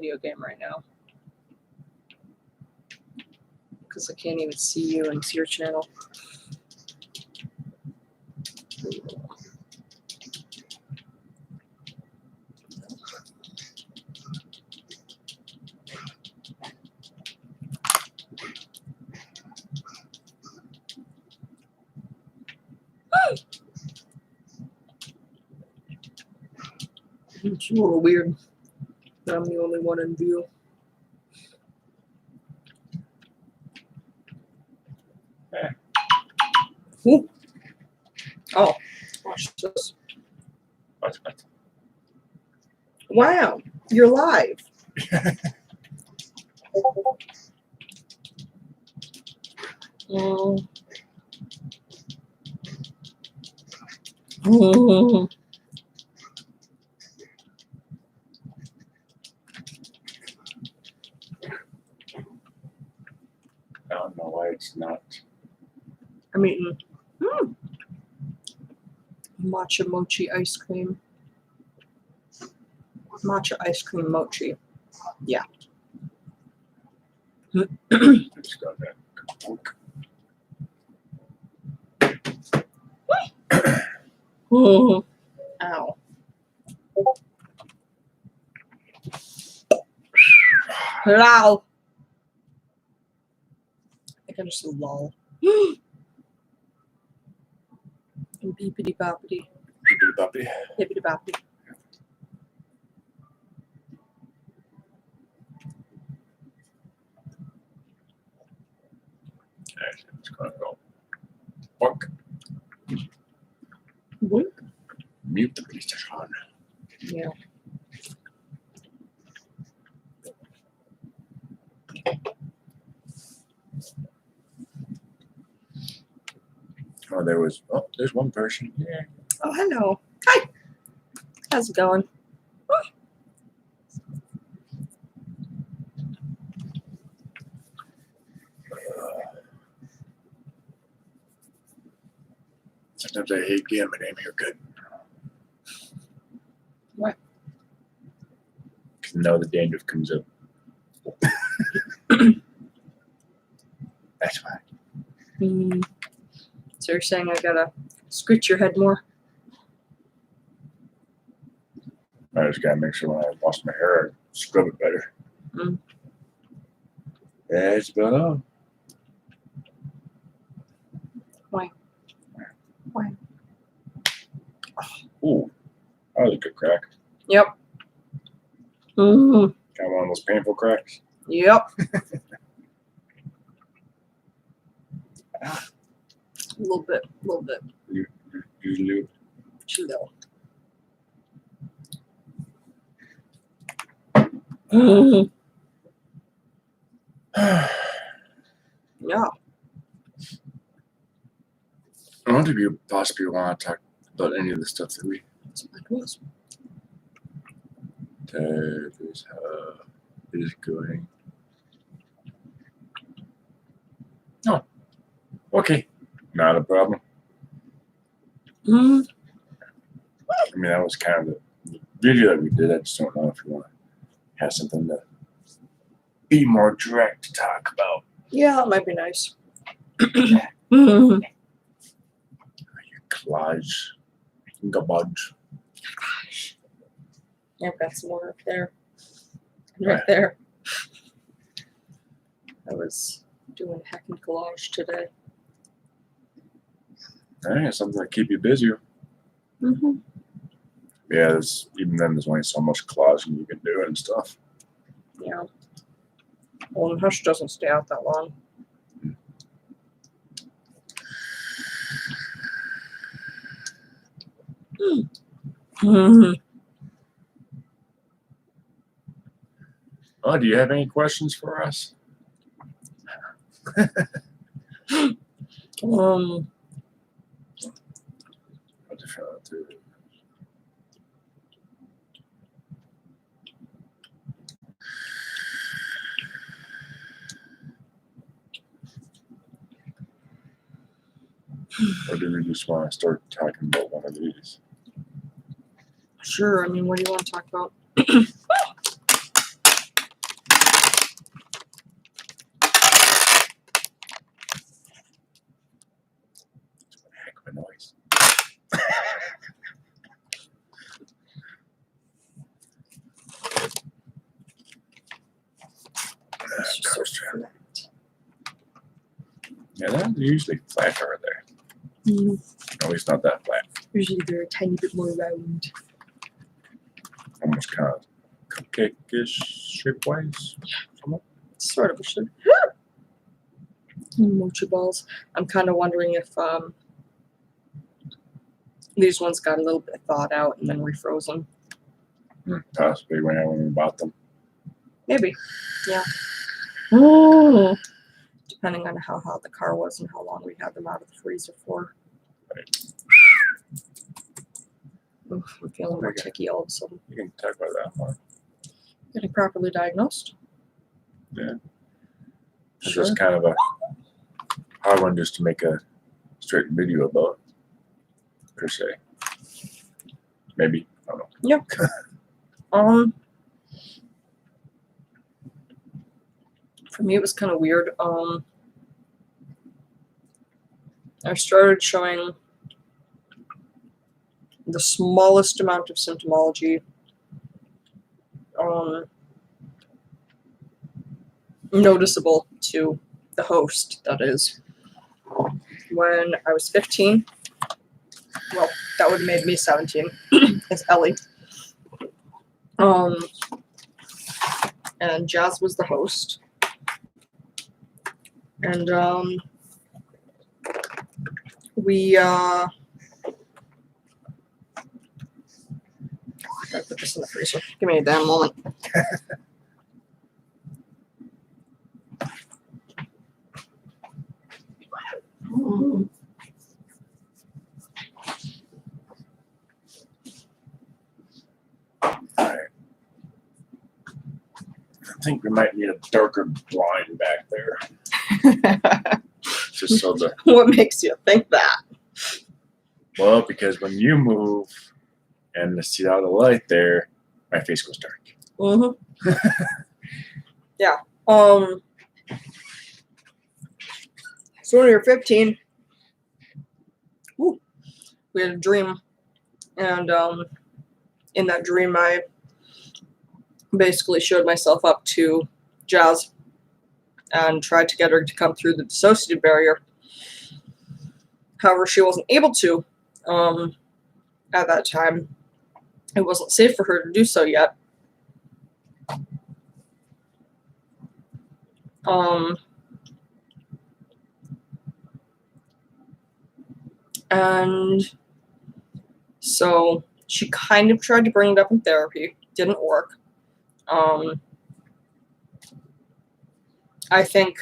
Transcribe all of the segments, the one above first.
video game right now. Because I can't even see you and see your channel. It's a little weird that I'm the only one in view. Ooh. Oh, watch this. What? Wow, you're live. Mm. Mm. I don't know why it's not. I'm eating matcha mochi ice cream. Matcha ice cream mochi. Yeah. It's got that pork. Oh. Ow. Lol. I think I just said lol. Beepity boppity. Bippity boppity. Hippity boppity. Actually, it's gonna go. Fuck. What? Mute the PlayStation. Yeah. Oh, there's one person. Yeah. Oh, hello. Hi. How's it going? Sometimes I hate getting my name here good. What? Because now the dandruff comes up. That's why. So you're saying I gotta scratch your head more? I just gotta make sure when I wash my hair, I scrub it better. Mm. That's about all. Why? Why? Ooh, that was a good crack. Yep. Mm. Got one of those painful cracks. Yep. A little bit. You usually. Chill. Mm. Yeah. I wonder if you possibly want to talk about any of the stuff that we. That is how it is going. Oh, okay. Not a problem. Mm. I mean, that was kind of the video that we did. I just don't know if you want to have something to be more direct to talk about. Yeah, that might be nice. Mm. Collage. Garbage. Gosh. I've got some more up there. Right there. I was doing heckin' collage today. Hey, something to keep you busy. Mm-hmm. Yeah, even then, there's only so much collaging you can do and stuff. Yeah. Well, and Hush doesn't stay out that long. Mm-hmm. Oh, do you have any questions for us? I'll just shout out to or do we just want to start talking about one of these? Sure. I mean, what do you want to talk about? It's just so flat. Yeah, they're usually flat over there. At least not that flat. Usually they're a tiny bit more round. Almost kind of cupcake-ish shape-wise. Somewhat. Sort of a shape. Mochi balls. I'm kind of wondering if these ones got a little bit thawed out and then refrozen. Possibly when we bought them. Maybe. Yeah. Oh. Depending on how hot the car was and how long we had them out of the freezer for. Right. Oof, I'm feeling more Okay. ticky all of a sudden. You can talk about that more. Getting properly diagnosed. Yeah. It's Sure. just kind of a hard one just to make a straight video about, per se. Maybe. I don't know. For me, it was kind of weird. I started showing the smallest amount of symptomology, noticeable to the host, that is, when I was 15. Well, that would have made me 17 as Ellie. And Jazz was the host. And we I put this in the freezer. Give me a damn moment. Alright. I think we might need a darker blind back there. Just so the What makes you think that? well, because when you move and to see out the light there, my face goes dark. Mm-hmm. Yeah. So when we were 15, we had a dream, and in that dream, I basically showed myself up to Jazz and tried to get her to come through the dissociative barrier. However, she wasn't able to. At that time, it wasn't safe for her to do so yet. And so she kind of tried to bring it up in therapy. Didn't work. I think,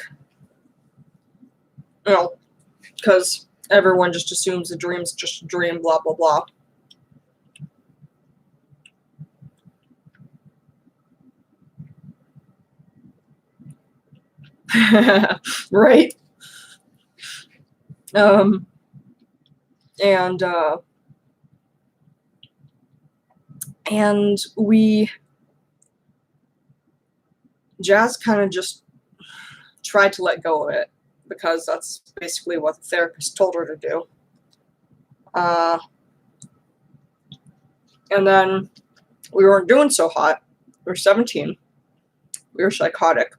because everyone just assumes a dream's just a dream, blah, blah, blah. Right? And Jazz kind of just tried to let go of it because that's basically what the therapist told her to do. And then we weren't doing so hot. We were 17. We were psychotic.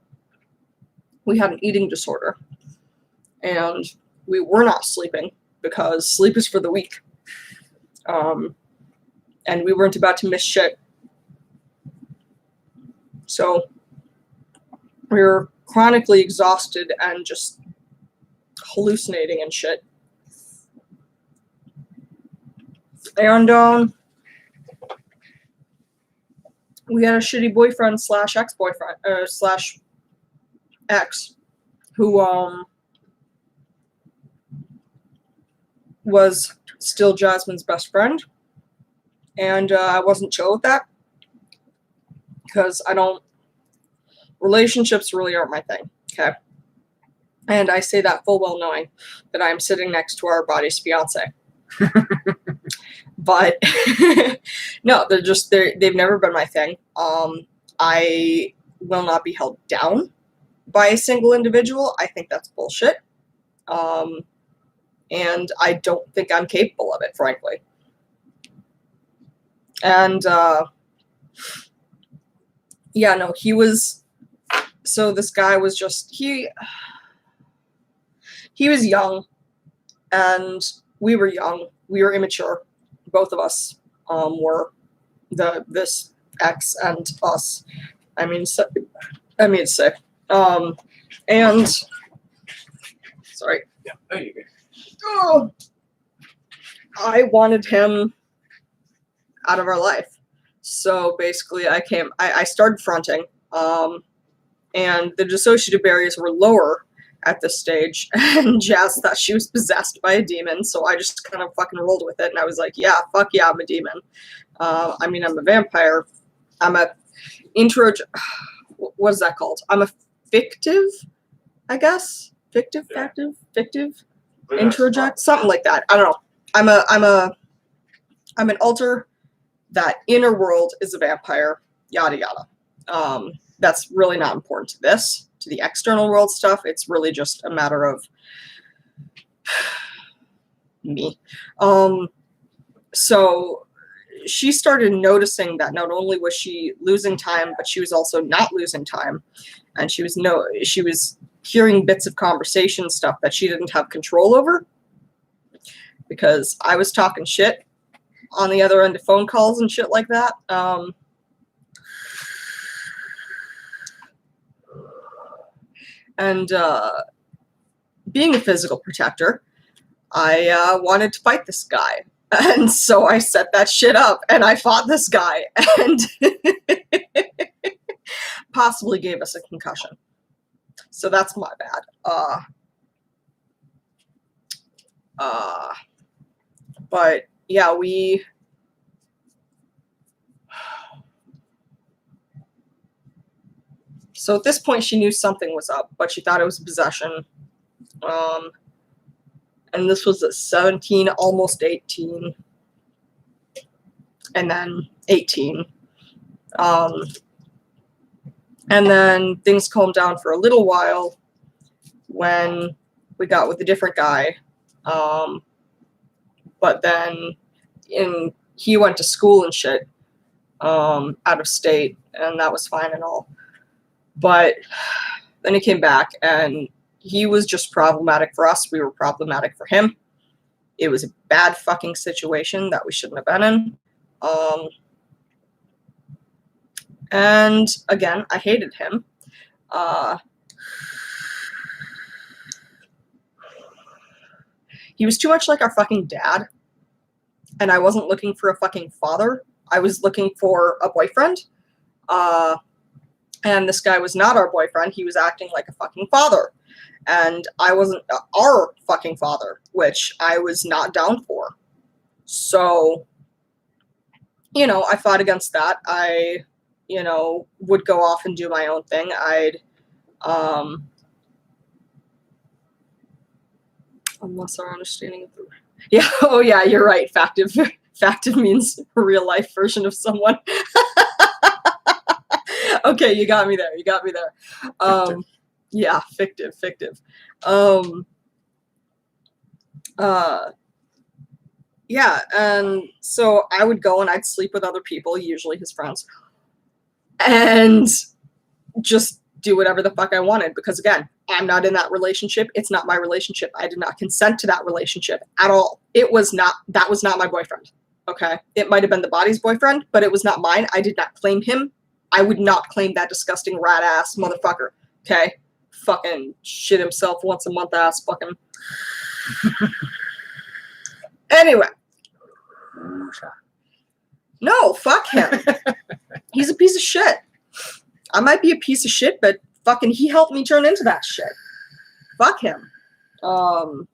We had an eating disorder. And we were not sleeping because sleep is for the weak. And we weren't about to miss shit. So we were chronically exhausted and just hallucinating and shit. And we had a shitty boyfriend / ex-boyfriend / ex who was still Jasmine's best friend. And I wasn't chill with that because relationships really aren't my thing, okay? And I say that full well knowing that I'm sitting next to our body's fiance. But no, they've never been my thing. I will not be held down by a single individual. I think that's bullshit. And I don't think I'm capable of it, frankly. And yeah, no, he was so this guy was just he was young, and we were young. We were immature. Both of us were this ex and us. I mean, sick. And sorry. Yeah, there you go. Oh, I wanted him out of our life. So basically, I started fronting, and the dissociative barriers were lower at this stage, and Jazz thought she was possessed by a demon, so I just kind of fucking rolled with it, and I was like, yeah, fuck yeah, I'm a demon. I mean, I'm a vampire. I'm a what is that called? I'm a fictive, I guess? Fictive? Introject? Something like that. I don't know. I'm an alter. That inner world is a vampire, yada yada. That's really not important to this, to the external world stuff. It's really just a matter of me. So she started noticing that not only was she losing time, but she was also not losing time, and she was hearing bits of conversation stuff that she didn't have control over, because I was talking shit on the other end of phone calls and shit like that. And being a physical protector, I wanted to fight this guy. And so I set that shit up, and I fought this guy, and possibly gave us a concussion. So that's my bad. But yeah, so at this point she knew something was up, but she thought it was a possession. And this was at 17, almost 18. And then 18. And then things calmed down for a little while when we got with a different guy. But then he went to school and shit, out of state, and that was fine and all. But then he came back, and he was just problematic for us. We were problematic for him. It was a bad fucking situation that we shouldn't have been in. And again, I hated him. He was too much like our fucking dad, and I wasn't looking for a fucking father. I was looking for a boyfriend. And this guy was not our boyfriend. He was acting like a fucking father. And I wasn't our fucking father, which I was not down for. So, I fought against that. I, would go off and do my own thing. Unless our understanding of the... Yeah, oh yeah, you're right. Factive. Factive means a real life version of someone. Okay, you got me there. Yeah, fictive. Yeah, and so I would go and I'd sleep with other people, usually his friends, and just do whatever the fuck I wanted, because again, I'm not in that relationship. It's not my relationship. I did not consent to that relationship at all. That was not my boyfriend. Okay? It might have been the body's boyfriend, but it was not mine. I did not claim him. I would not claim that disgusting rat ass motherfucker. Okay? Fucking shit himself once a month ass fucking. Anyway. No, fuck him. He's a piece of shit. I might be a piece of shit, but fucking he helped me turn into that shit. Fuck him. Don't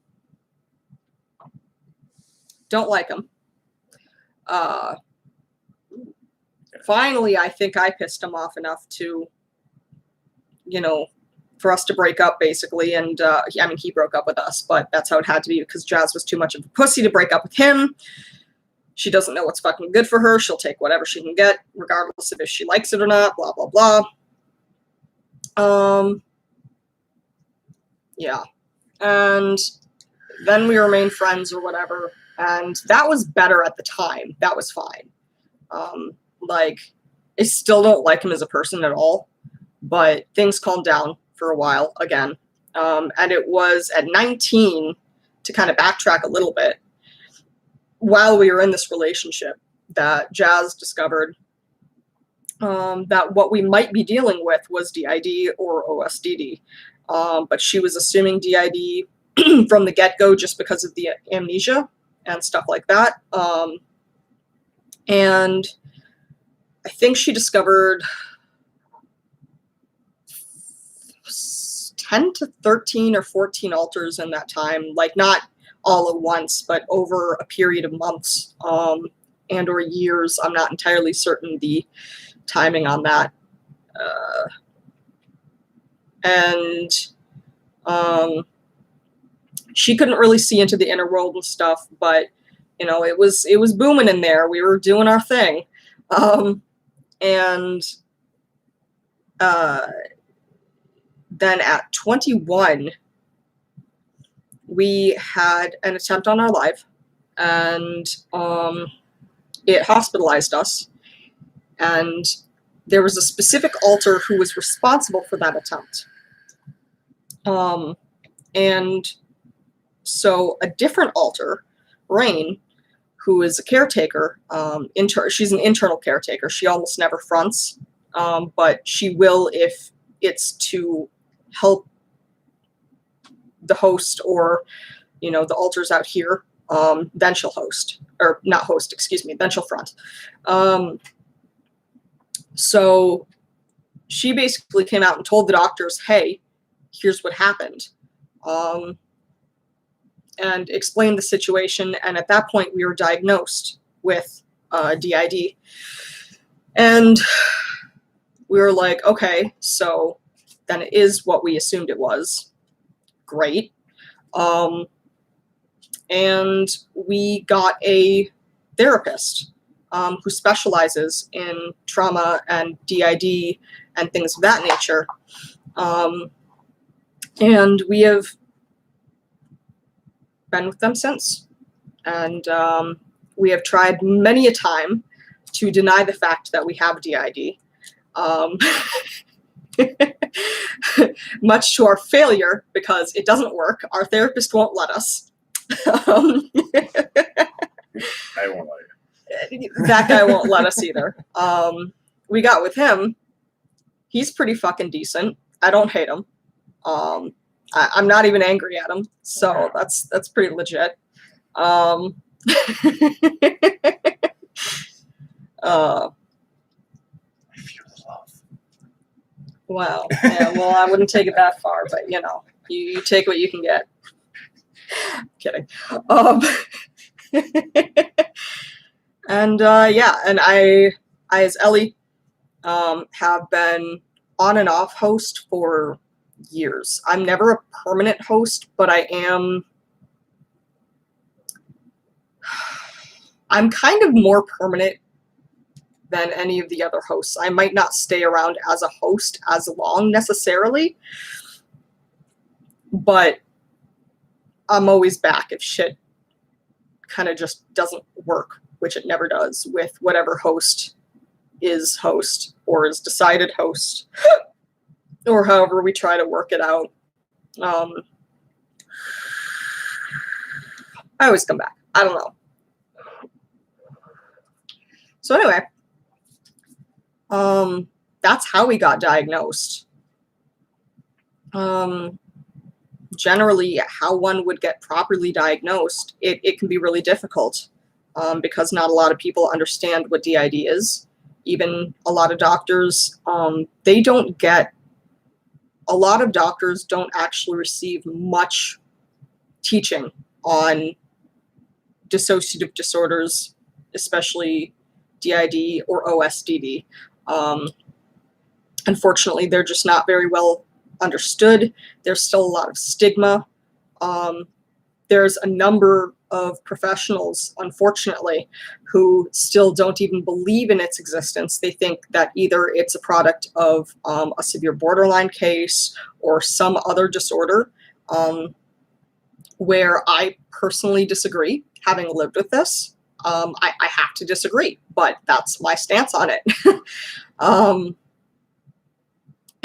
like him. Finally, I think I pissed him off enough to, for us to break up, basically. And, he broke up with us, but that's how it had to be, because Jazz was too much of a pussy to break up with him. She doesn't know what's fucking good for her. She'll take whatever she can get, regardless of if she likes it or not, blah, blah, blah. Yeah. And then we remained friends or whatever, and that was better at the time. That was fine. I still don't like him as a person at all, but things calmed down for a while again. And it was at 19, to kind of backtrack a little bit, while we were in this relationship, that Jazz discovered that what we might be dealing with was DID or OSDD. But she was assuming DID from the get-go just because of the amnesia and stuff like that. And I think she discovered 10 to 13 or 14 alters in that time, like not all at once, but over a period of months and or years. I'm not entirely certain the timing on that. And she couldn't really see into the inner world and stuff, but you know, it was booming in there. We were doing our thing. And then at 21, we had an attempt on our life, and it hospitalized us. And there was a specific alter who was responsible for that attempt. And so a different alter, Rain, who is a caretaker, she's an internal caretaker. She almost never fronts, but she will if it's to help the host or, you know, the alters out here, then she'll host. Or not host, excuse me, then she'll front. So she basically came out and told the doctors, hey, here's what happened. And explained the situation. And at that point, we were diagnosed with DID. And we were like, okay, so then it is what we assumed it was. Great. And we got a therapist who specializes in trauma and DID and things of that nature. And we have been with them since. And we have tried many a time to deny the fact that we have DID. Much to our failure, because it doesn't work. Our therapist won't let us. I won't let you. That guy won't let us either. We got with him. He's pretty fucking decent. I don't hate him. I'm not even angry at him, so that's pretty legit. I feel the love. Wow. Yeah, well, I wouldn't take it that far, but you know, you take what you can get. Kidding. And yeah, and I as Ellie have been on and off host for years. I'm never a permanent host, but I'm kind of more permanent than any of the other hosts. I might not stay around as a host as long necessarily, but I'm always back if shit kind of just doesn't work, which it never does with whatever host is host or is decided host or however we try to work it out. I always come back. I don't know. So anyway, that's how we got diagnosed. Generally, how one would get properly diagnosed, it can be really difficult because not a lot of people understand what DID is. Even a lot of doctors, a lot of doctors don't actually receive much teaching on dissociative disorders, especially DID or OSDD. Unfortunately, they're just not very well understood. There's still a lot of stigma. There's a number of professionals, unfortunately, who still don't even believe in its existence. They think that either it's a product of a severe borderline case or some other disorder, where I personally disagree, having lived with this. I have to disagree, but that's my stance on it.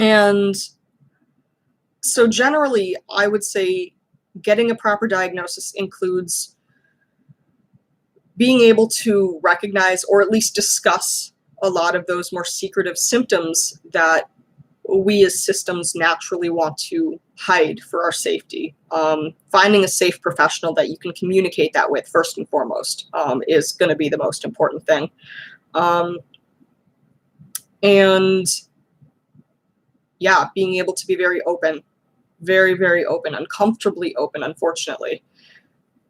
And so generally, I would say getting a proper diagnosis includes being able to recognize or at least discuss a lot of those more secretive symptoms that we as systems naturally want to hide for our safety. Finding a safe professional that you can communicate that with, first and foremost, is going to be the most important thing. And yeah, being able to be very open, very, very open, uncomfortably open, unfortunately,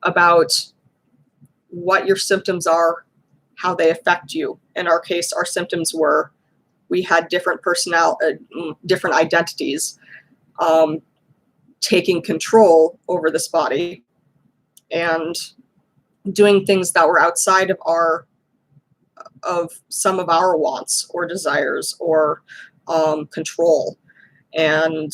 about what your symptoms are, how they affect you. In our case, our symptoms were we had different different identities taking control over this body and doing things that were outside of some of our wants or desires or control, and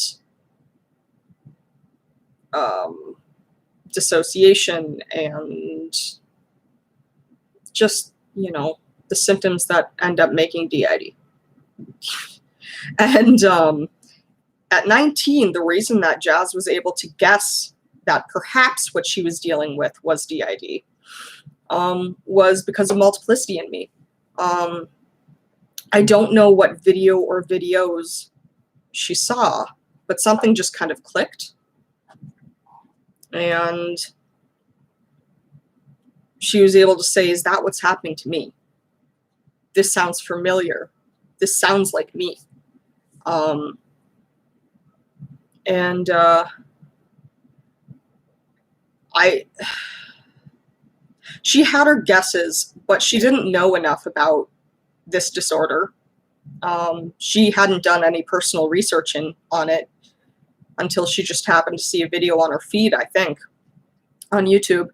dissociation, and just, the symptoms that end up making DID. And at 19, the reason that Jazz was able to guess that perhaps what she was dealing with was DID was because of multiplicity in me. I don't know what video or videos she saw, but something just kind of clicked. And she was able to say, is that what's happening to me? This sounds familiar. This sounds like me. She had her guesses, but she didn't know enough about this disorder. She hadn't done any personal research on it until she just happened to see a video on her feed, I think, on YouTube.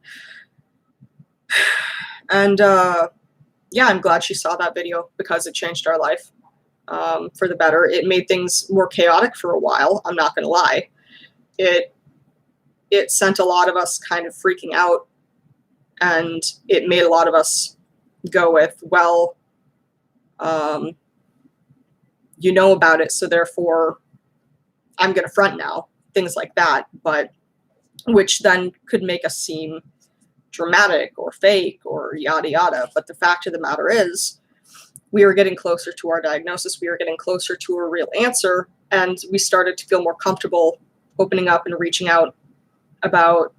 And yeah, I'm glad she saw that video because it changed our life for the better. It made things more chaotic for a while, I'm not going to lie. It sent a lot of us kind of freaking out, and it made a lot of us go with, well, you know about it, so therefore I'm going to front now, things like that, but which then could make us seem dramatic or fake or yada yada. But the fact of the matter is, we were getting closer to our diagnosis, we were getting closer to a real answer, and we started to feel more comfortable opening up and reaching out about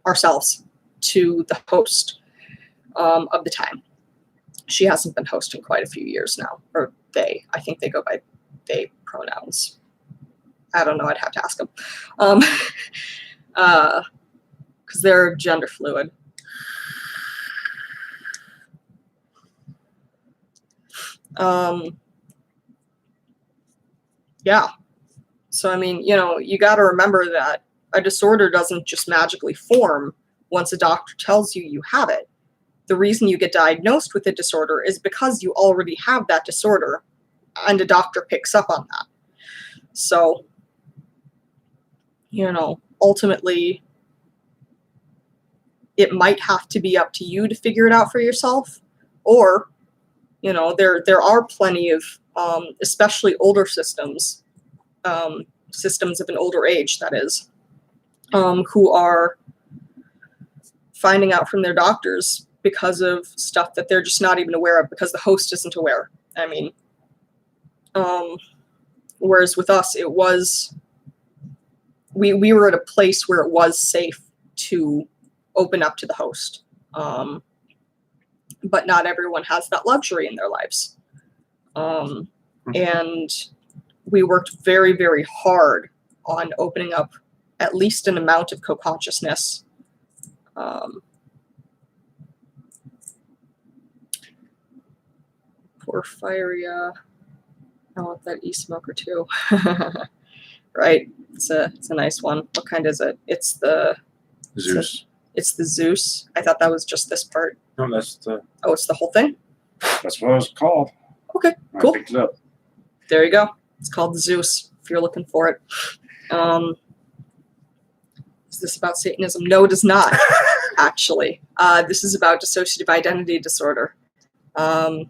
ourselves to the host of the time. She hasn't been hosting quite a few years now, or they. I think they go by they pronouns. I don't know, I'd have to ask them. Because they're gender fluid. Yeah. So, I mean, you got to remember that a disorder doesn't just magically form once a doctor tells you have it. The reason you get diagnosed with a disorder is because you already have that disorder, and a doctor picks up on that. So, ultimately, it might have to be up to you to figure it out for yourself, or, there are plenty of, especially older systems of an older age, that is, who are finding out from their doctors because of stuff that they're just not even aware of, because the host isn't aware. I mean, whereas with us, it was, we were at a place where it was safe to open up to the host. But not everyone has that luxury in their lives. And we worked very, very hard on opening up at least an amount of co-consciousness. Porphyria. I want that e-smoker too. Right. It's a nice one. What kind is it? It's the Zeus. It's the Zeus. I thought that was just this part. No, that's the. Oh, it's the whole thing? That's what it was called. Okay, I cool. picked it up. There you go. It's called the Zeus, if you're looking for it. Is this about Satanism? No, it is not, actually. This is about dissociative identity disorder. And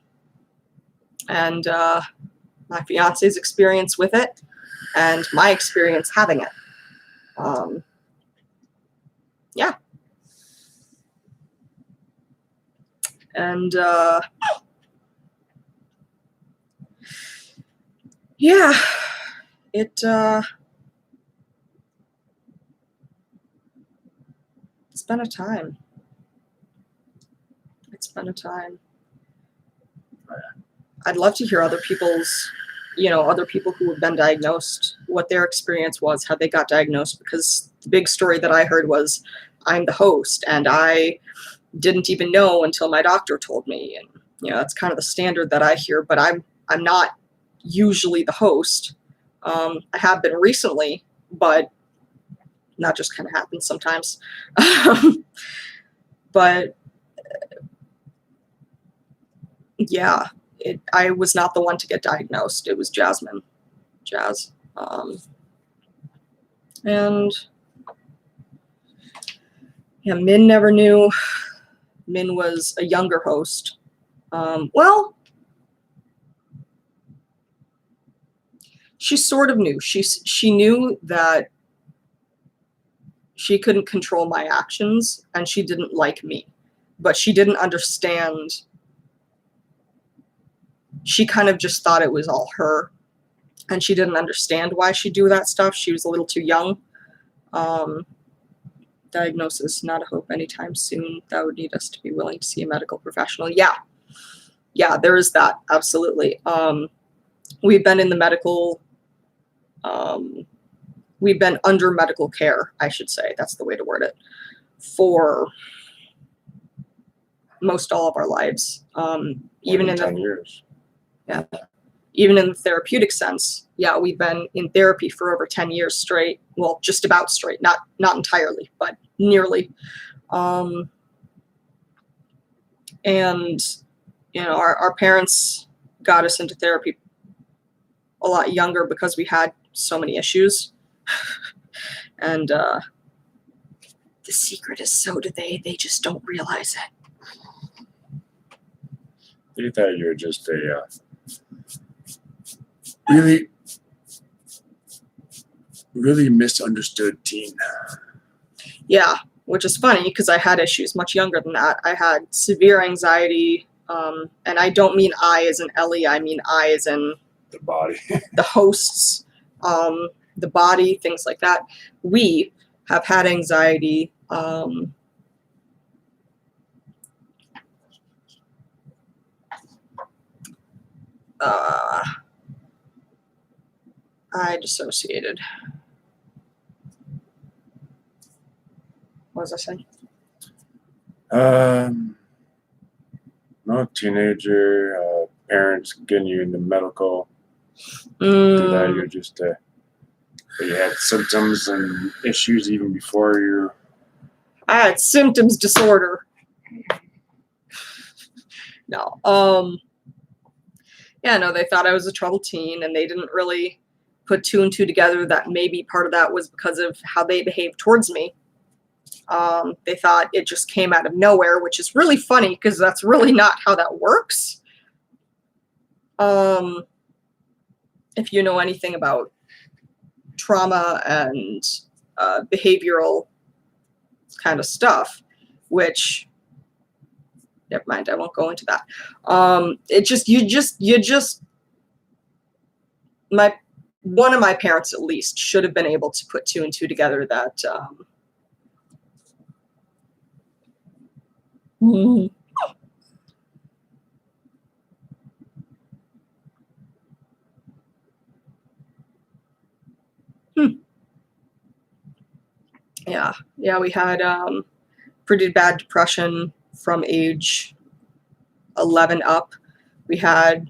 my my fiance's experience with it, and my experience having it. Yeah. And yeah, it's been a time. It's been a time. I'd love to hear other people's, other people who have been diagnosed, what their experience was, how they got diagnosed, because the big story that I heard was I'm the host and I didn't even know until my doctor told me. And, that's kind of the standard that I hear, but I'm not usually the host. I have been recently, but that just kind of happens sometimes. But yeah, I was not the one to get diagnosed. It was Jazz. And yeah, Min never knew. Min was a younger host. Well, she sort of knew. She knew that she couldn't control my actions and she didn't like me, but she didn't understand. She kind of just thought it was all her, and she didn't understand why she'd do that stuff. She was a little too young. Diagnosis, not a hope anytime soon. That would need us to be willing to see a medical professional. Yeah, there is that, absolutely. We've been in the medical, we've been under medical care, I should say, that's the way to word it, for most all of our lives. Even in 10 years. Yeah. Even in the therapeutic sense, yeah, we've been in therapy for over 10 years straight. Well, just about straight, not entirely, but nearly. And, our parents got us into therapy a lot younger because we had so many issues. And the secret is, so do they. They just don't realize it. You thought you were just a really, really misunderstood teen. Yeah, which is funny because I had issues much younger than that. I had severe anxiety, and I don't mean I as in Ellie, I mean I as in The body. the hosts, the body, things like that. We have had anxiety. I dissociated. What was I saying? No, teenager, parents getting you into medical. Do that, you're just you had symptoms and issues even before you. I had symptoms disorder. No. Yeah, no, they thought I was a troubled teen, and they didn't really put two and two together that maybe part of that was because of how they behaved towards me. They thought it just came out of nowhere, which is really funny because that's really not how that works. If you know anything about trauma and behavioral kind of stuff, which, never mind, I won't go into that. One of my parents at least should have been able to put two and two together that yeah, we had pretty bad depression from age 11 up. We had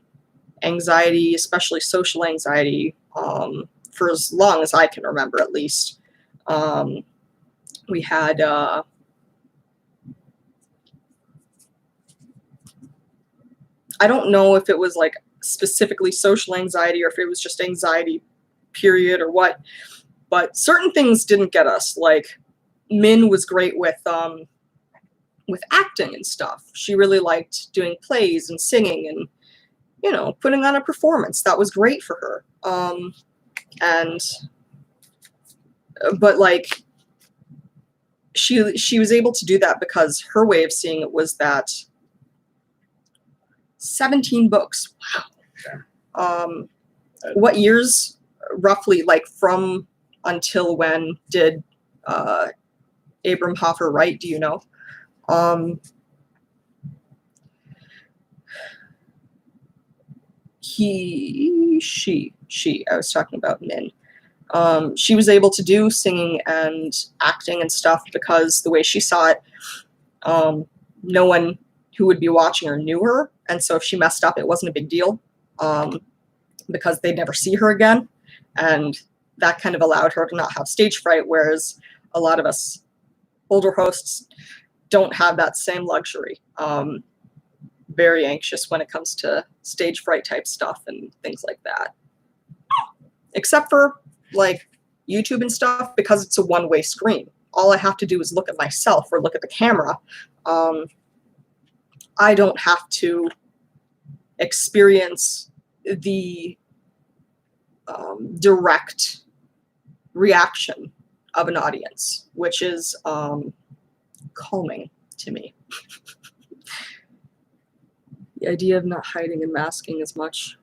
anxiety, especially social anxiety, for as long as I can remember, at least. We had I don't know if it was like specifically social anxiety or if it was just anxiety period or what, but certain things didn't get us. Like Min was great with acting and stuff. She really liked doing plays and singing, and you know, putting on a performance that was great for her. But like, she was able to do that because her way of seeing it was that 17 books. Wow. What years roughly, like from until when did Abram Hoffer write? Do you know? She, I was talking about Min. She was able to do singing and acting and stuff because the way she saw it, no one who would be watching her knew her. And so if she messed up, it wasn't a big deal because they'd never see her again. And that kind of allowed her to not have stage fright, whereas a lot of us older hosts don't have that same luxury. Very anxious when it comes to stage fright type stuff and things like that. Except for like YouTube and stuff, because it's a one-way screen. All I have to do is look at myself or look at the camera. I don't have to experience the direct reaction of an audience, which is calming to me. The idea of not hiding and masking as much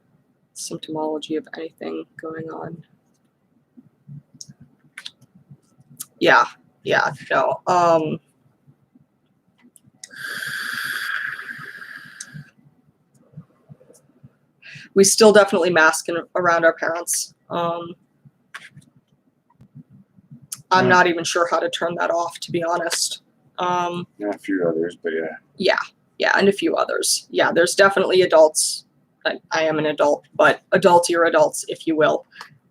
symptomology of anything going on. Yeah, no. We still definitely mask around our parents. I'm not even sure how to turn that off, to be honest. Yeah, a few others, but yeah. Yeah, and a few others. Yeah, there's definitely adults. I am an adult, but adultier adults, if you will,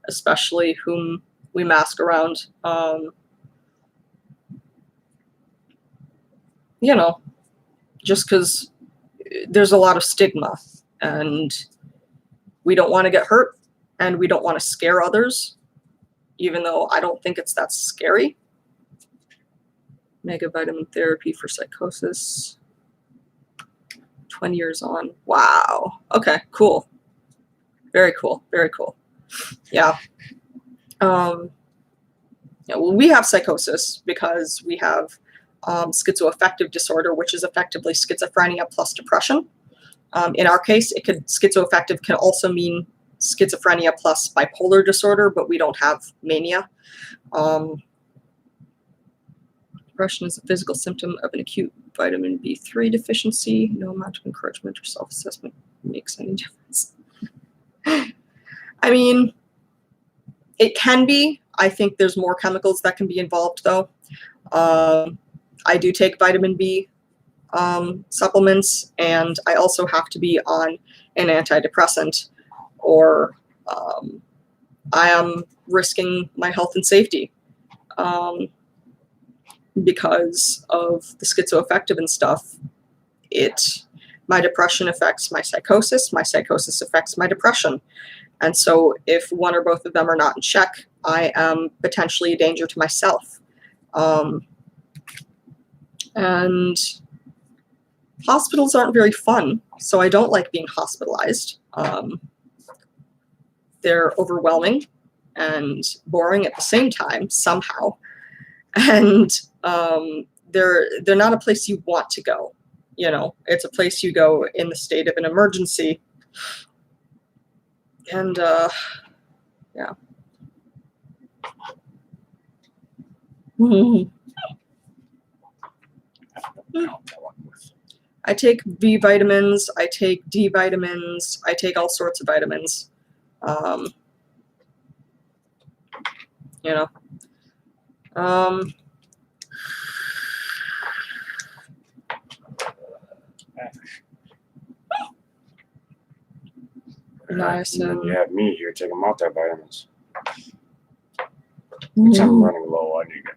especially whom we mask around. You know, just because there's a lot of stigma and we don't want to get hurt and we don't want to scare others, even though I don't think it's that scary. Mega vitamin therapy for psychosis. 20 years on. Wow. Okay, cool. Very cool. Very cool. Yeah. Yeah, well, we have psychosis because we have schizoaffective disorder, which is effectively schizophrenia plus depression. In our case, schizoaffective can also mean schizophrenia plus bipolar disorder, but we don't have mania. Depression is a physical symptom of an acute vitamin B3 deficiency. No amount of encouragement or self-assessment makes any difference. I mean, it can be. I think there's more chemicals that can be involved, though. I do take vitamin B supplements, and I also have to be on an antidepressant, or I am risking my health and safety because of the schizoaffective and stuff. My depression affects my psychosis affects my depression. And so if one or both of them are not in check, I am potentially a danger to myself. And hospitals aren't very fun, so I don't like being hospitalized. They're overwhelming and boring at the same time, somehow. And they're not a place you want to go. You know, it's a place you go in the state of an emergency. And yeah. I take B vitamins, I take D vitamins, I take all sorts of vitamins. You know. Niacin. And then you have me here taking multivitamins. Which I'm running low. I need to get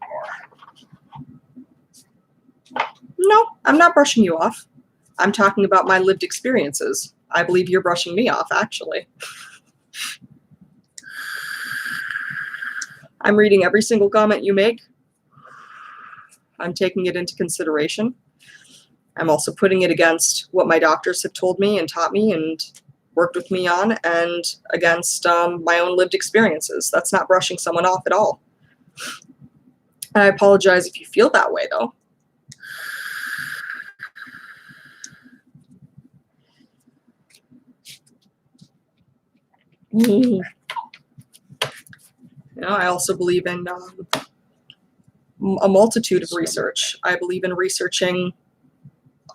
more. No, I'm not brushing you off. I'm talking about my lived experiences. I believe you're brushing me off, actually. I'm reading every single comment you make. I'm taking it into consideration. I'm also putting it against what my doctors have told me and taught me, and worked with me on, and against my own lived experiences. That's not brushing someone off at all. I apologize if you feel that way, though. You know, I also believe in a multitude of research. I believe in researching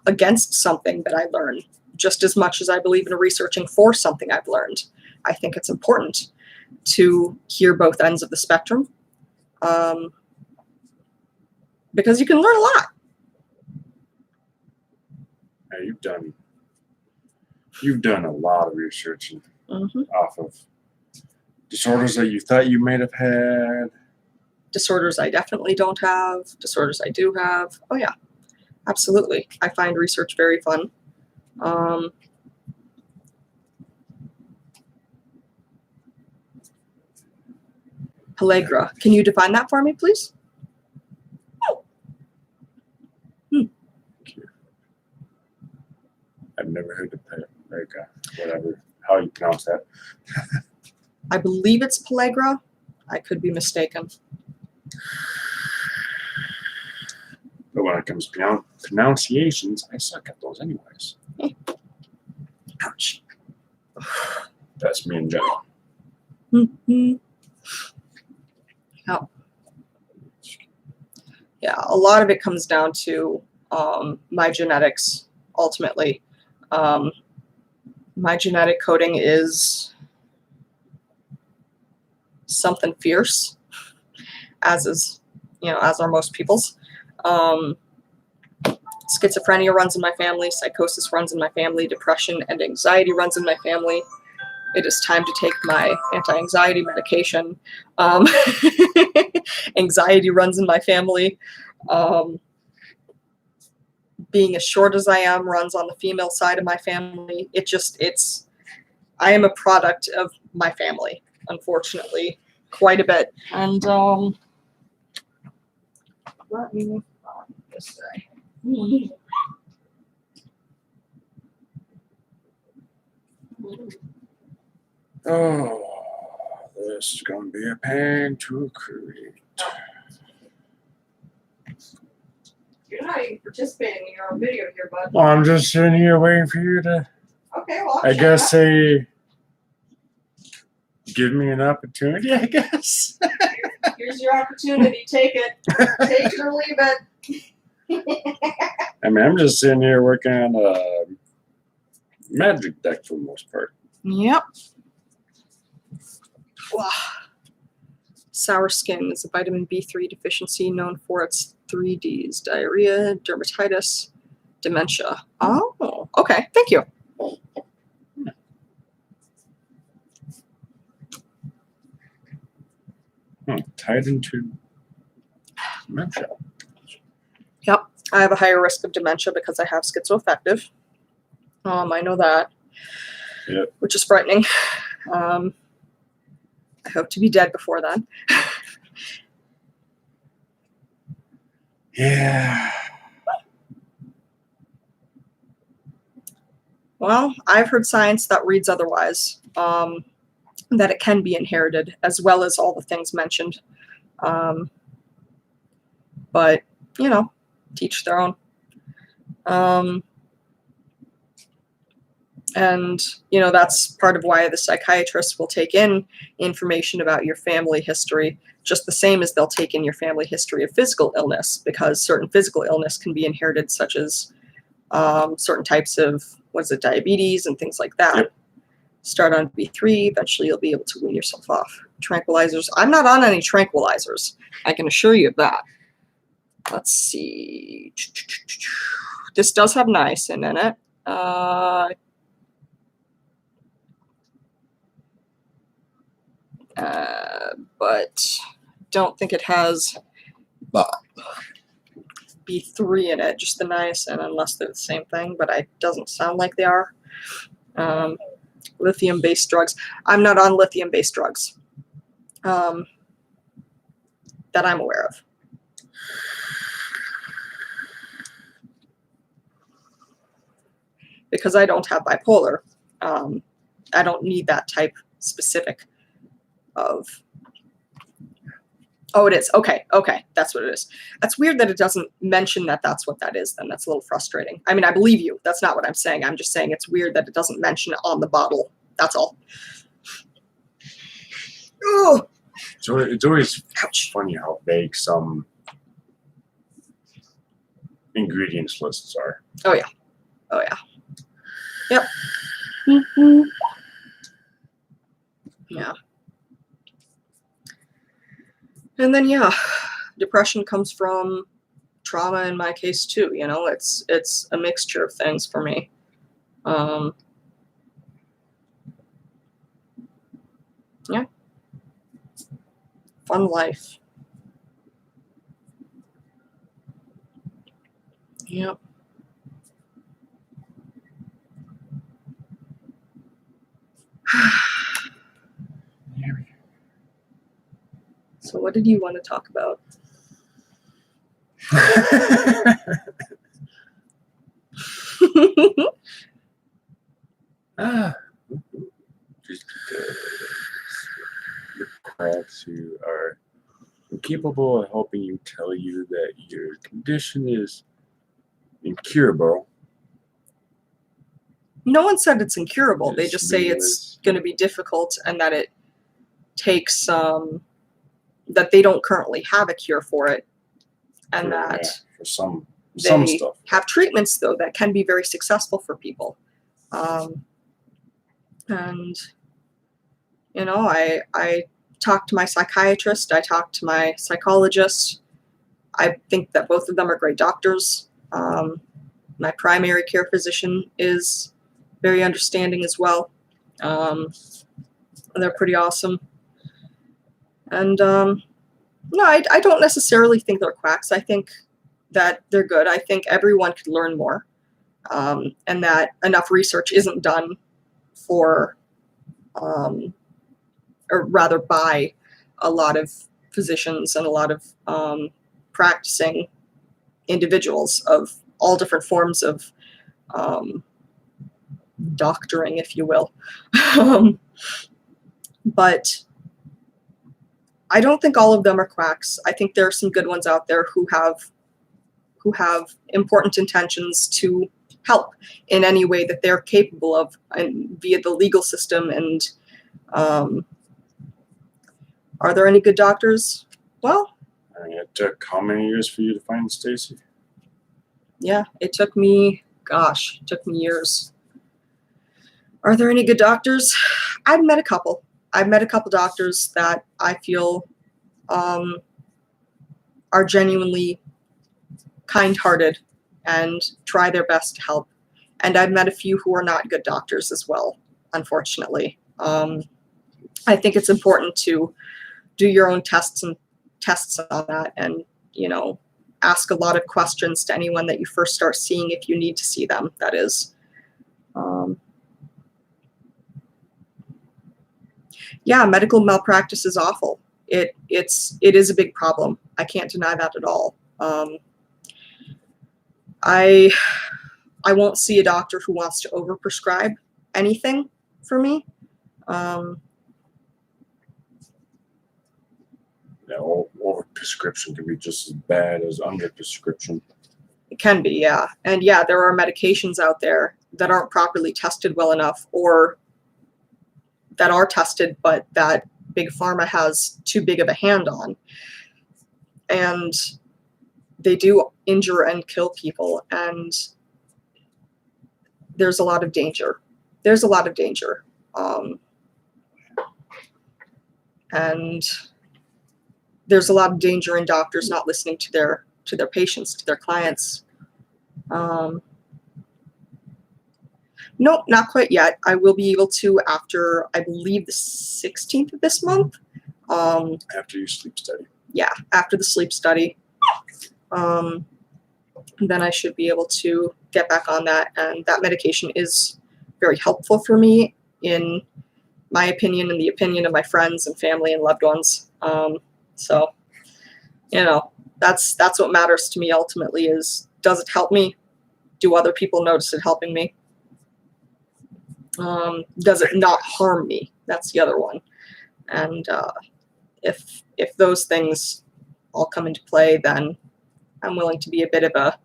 against something that I learn just as much as I believe in researching for something I've learned. I think it's important to hear both ends of the spectrum, because you can learn a lot. Now, you've done a lot of research off of disorders that you thought you might have had. Disorders I definitely don't have. Disorders I do have. Oh yeah, absolutely. I find research very fun. Pellagra. Can you define that for me, please? I've never heard of Pellagra, whatever, how you pronounce that. I believe it's Pellagra. I could be mistaken. But when it comes to pronunciations, I suck at those anyways. Ouch. That's me in general. Yeah, a lot of it comes down to my genetics, ultimately. My genetic coding is something fierce, as are most people's. Schizophrenia runs in my family, psychosis runs in my family, depression and anxiety runs in my family. It is time to take my anti-anxiety medication. Anxiety runs in my family. Being as short as I am runs on the female side of my family. I am a product of my family, unfortunately, quite a bit. And let me this guy. Oh, this is going to be a pain to create. You're not even participating in your own video here, bud. Well, I'm just sitting here waiting for you to, Okay, well, I guess, say, give me an opportunity, I guess. here's your opportunity. Take it. Take it or leave it. I mean, I'm just sitting here working on a magic deck for the most part. Yep. Wow. Sour skin is a vitamin B3 deficiency known for its 3 Ds: diarrhea, dermatitis, dementia. Oh, okay. Thank you. Tied into dementia. Yep. I have a higher risk of dementia because I have schizoaffective. I know that. Yep. Which is frightening. I hope to be dead before then. Yeah. Well, I've heard science that reads otherwise, that it can be inherited, as well as all the things mentioned. But, teach their own. And, that's part of why the psychiatrists will take in information about your family history, just the same as they'll take in your family history of physical illness, because certain physical illness can be inherited, such as certain types of, diabetes and things like that. Yep. Start on B3, eventually you'll be able to wean yourself off. Tranquilizers. I'm not on any tranquilizers. I can assure you of that. Let's see. This does have niacin in it. But don't think it has B3 in it, just the niacin, unless they're the same thing, but it doesn't sound like they are. Lithium-based drugs. I'm not on lithium-based drugs that I'm aware of. Because I don't have bipolar. I don't need that type specific of. Oh, it is. Okay. That's what it is. That's weird that it doesn't mention that that's what that is. Then that's a little frustrating. I mean, I believe you. That's not what I'm saying. I'm just saying it's weird that it doesn't mention it on the bottle. That's all. Oh, So it's always ouch. funny how vague some ingredients lists are. Oh yeah. Yep. Mm-hmm. Yeah. And then depression comes from trauma in my case too. You know, it's a mixture of things for me. Yeah. Fun life. Yep. So what did you want to talk about? Just because the cracks who are incapable of helping you tell you that your condition is incurable. No one said it's incurable. They Just just say leave it it's as- going to be difficult and that it takes that they don't currently have a cure for it, and that for some they stuff. have treatments though that can be very successful for people. And you know, I talked to my psychiatrist, I talked to my psychologist. I think that both of them are great doctors. My primary care physician is very understanding as well. They're pretty awesome. And no, I don't necessarily think they're quacks. I think that they're good. I think everyone could learn more, and that enough research isn't done for, or rather by a lot of physicians and a lot of practicing individuals of all different forms of doctoring, if you will. But I don't think all of them are quacks. I think there are some good ones out there who have important intentions to help in any way that they're capable of, and via the legal system. And are there any good doctors? Well, I mean, it took how many years for you to find Stacy? yeah, it took me years. Are there any good doctors? I've met a couple. I've met a couple doctors that I feel are genuinely kind-hearted and try their best to help. And I've met a few who are not good doctors as well, unfortunately. I think it's important to do your own tests on that, and ask a lot of questions to anyone that you first start seeing, if you need to see them, that is. Yeah, medical malpractice is awful. It is a big problem. I can't deny that at all. I won't see a doctor who wants to overprescribe anything for me. Over prescription can be just as bad as under prescription. It can be, yeah. And yeah, there are medications out there that aren't properly tested well enough, or that are tested but that Big Pharma has too big of a hand on. And they do injure and kill people, and there's a lot of danger. And there's a lot of danger in doctors not listening to their patients, to their clients. Nope, not quite yet. I will be able to after, I believe, the 16th of this month. After your sleep study. Yeah, after the sleep study. Then I should be able to get back on that. And that medication is very helpful for me, in my opinion, and the opinion of my friends and family and loved ones. So, that's what matters to me ultimately, is, does it help me? Do other people notice it helping me? Does it not harm me? That's the other one. And if those things all come into play, then I'm willing to be a bit of a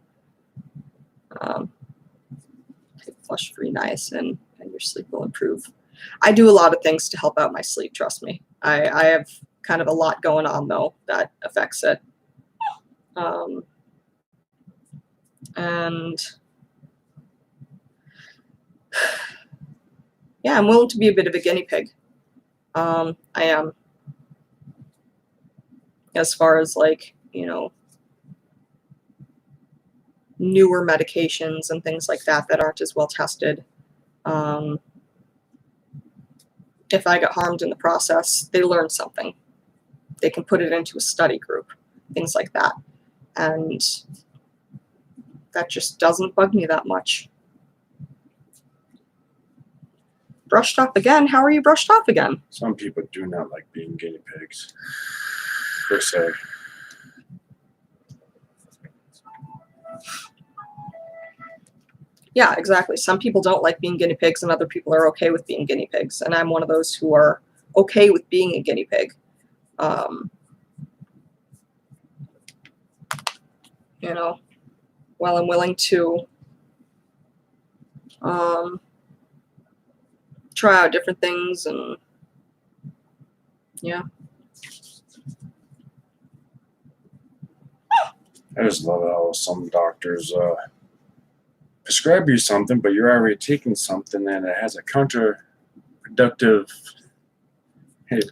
flush-free niacin, and your sleep will improve. I do a lot of things to help out my sleep, trust me. I have kind of a lot going on, though, that affects it. And yeah, I'm willing to be a bit of a guinea pig. I am. As far as, like, you know, newer medications and things like that that aren't as well tested. If I get harmed in the process, they learn something. They can put it into a study group, things like that. And that just doesn't bug me that much. Brushed off again? How are you brushed off again? Some people do not like being guinea pigs, per se. Yeah, exactly. Some people don't like being guinea pigs, and other people are okay with being guinea pigs. And I'm one of those who are okay with being a guinea pig. You know, while I'm willing to try out different things, and yeah. I just love how some doctors prescribe you something, but you're already taking something and it has a counterproductive,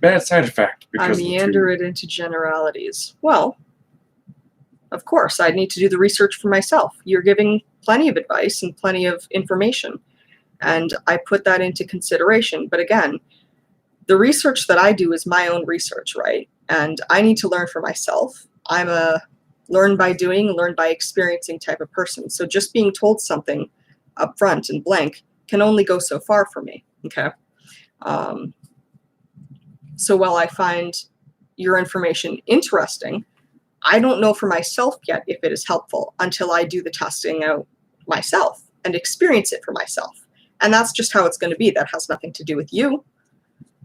bad side effect. I Because meander it into generalities. Well, of course, I'd need to do the research for myself. You're giving plenty of advice and plenty of information, and I put that into consideration. But again, the research that I do is my own research, right? And I need to learn for myself. I'm a learn by doing, learn by experiencing type of person. So just being told something up front and blank can only go so far for me, okay? So while I find your information interesting, I don't know for myself yet if it is helpful until I do the testing out myself and experience it for myself. And that's just how it's going to be. That has nothing to do with you.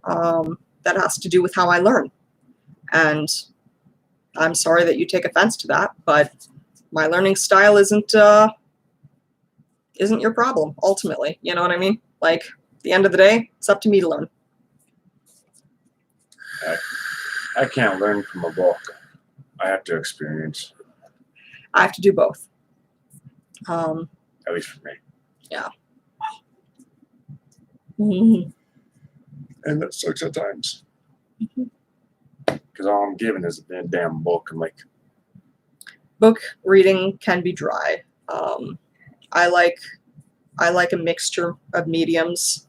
That has to do with how I learn. And I'm sorry that you take offense to that, but my learning style isn't your problem, ultimately. You know what I mean? Like, at the end of the day, it's up to me to learn. I can't learn from a book. I have to experience. I have to do both. At least for me. Yeah. Mm-hmm. And that sucks at times. Because all I'm given is a damn book. I'm like, book reading can be dry. I like a mixture of mediums.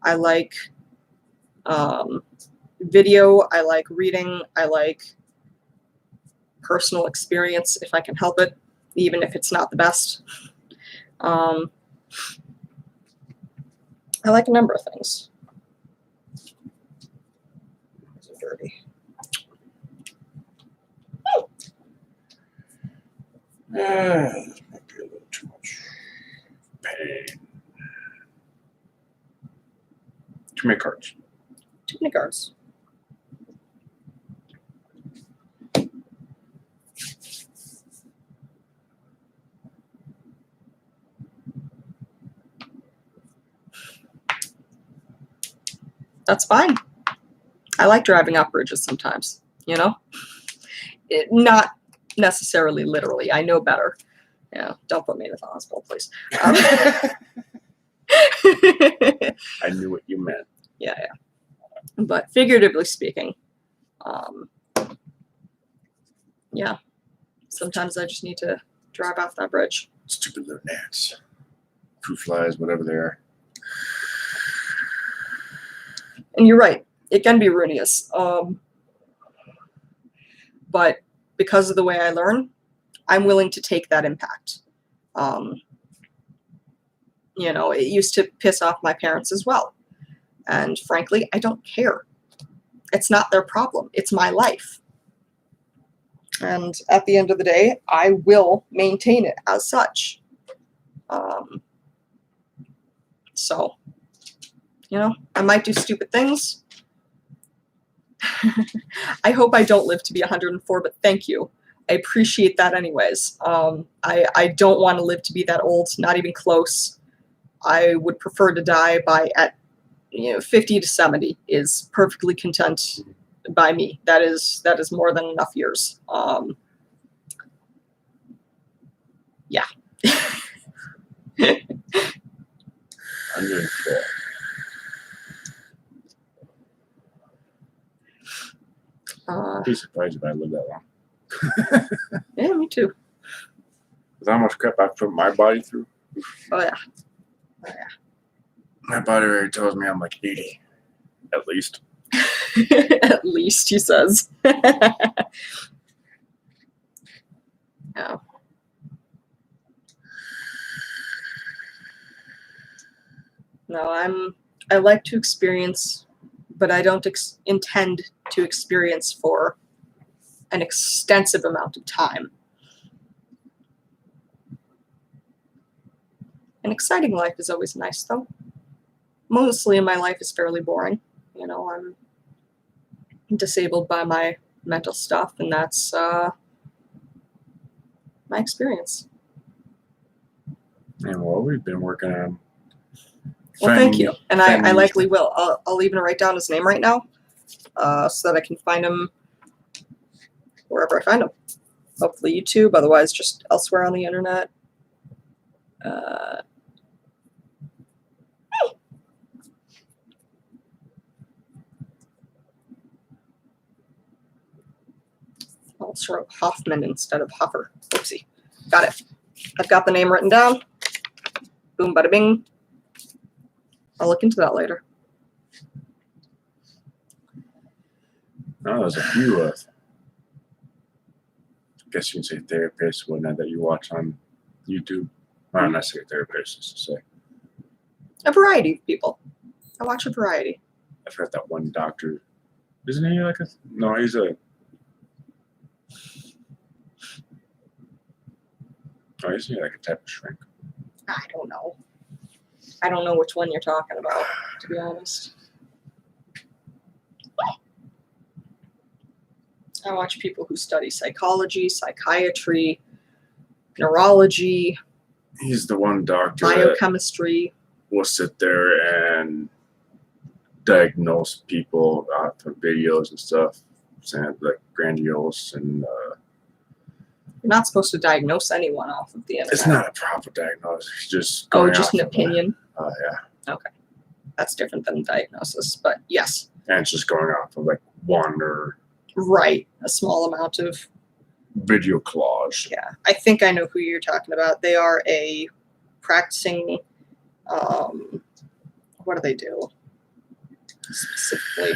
I like video. I like reading. I like personal experience if I can help it, even if it's not the best. I like a number of things. Is it dirty? this might be a little too much pain. Too many cards. Too many cards. That's fine. I like driving up bridges sometimes, you know? Not necessarily literally. I know better. Yeah, don't put me in the hospital, please. I knew what you meant. Yeah. But figuratively speaking, yeah, sometimes I just need to drive off that bridge. Stupid little gnats. Fruit flies, whatever they are. And you're right, it can be ruinous. But because of the way I learn, I'm willing to take that impact. You know, it used to piss off my parents as well. And frankly, I don't care. It's not their problem. It's my life. And at the end of the day, I will maintain it as such. So You know, I might do stupid things. I hope I don't live to be 104, but thank you. I appreciate that anyways. I don't want to live to be that old, not even close. I would prefer to die by at 50 to 70 is perfectly content by me. That is more than enough years. Yeah. I'm doing fair. I'd be surprised if I lived that long. Yeah, me too. With how much crap I've put my body through. Oh yeah. My body already tells me I'm like 80, at least. At least, he says. Yeah. No, I like to experience, but I don't intend to experience for an extensive amount of time. An exciting life is always nice, though. Mostly my life is fairly boring. I'm disabled by my mental stuff, and that's my experience. And well, we've been working on. Well, thank you, and I likely will. I'll even write down his name right now, so that I can find him wherever I find him. Hopefully YouTube, otherwise just elsewhere on the internet. I'll wrote Hoffman instead of Hoffer. Oopsie. Got it. I've got the name written down. Boom, bada bing. I'll look into that later. Oh, there's a few, I guess you can say therapists, whatnot, that you watch on YouTube. Well, not say therapists, to say. A variety of people. I watch a variety. I've heard that one doctor. Isn't he like a. No, he's a. Oh, isn't he like a type of shrink? I don't know. I don't know which one you're talking about, to be honest. I watch people who study psychology, psychiatry, neurology, He's the one doctor biochemistry. that will sit there and diagnose people from videos and stuff, saying like grandiose and. You're not supposed to diagnose anyone off of the internet. It's not a proper diagnosis. It's just. Just an opinion. Oh yeah. Okay, that's different than diagnosis, but yes. And it's just going off of like one or. Right, a small amount of video collage. Yeah, I think I know who you're talking about. They are a practicing. What do they do specifically?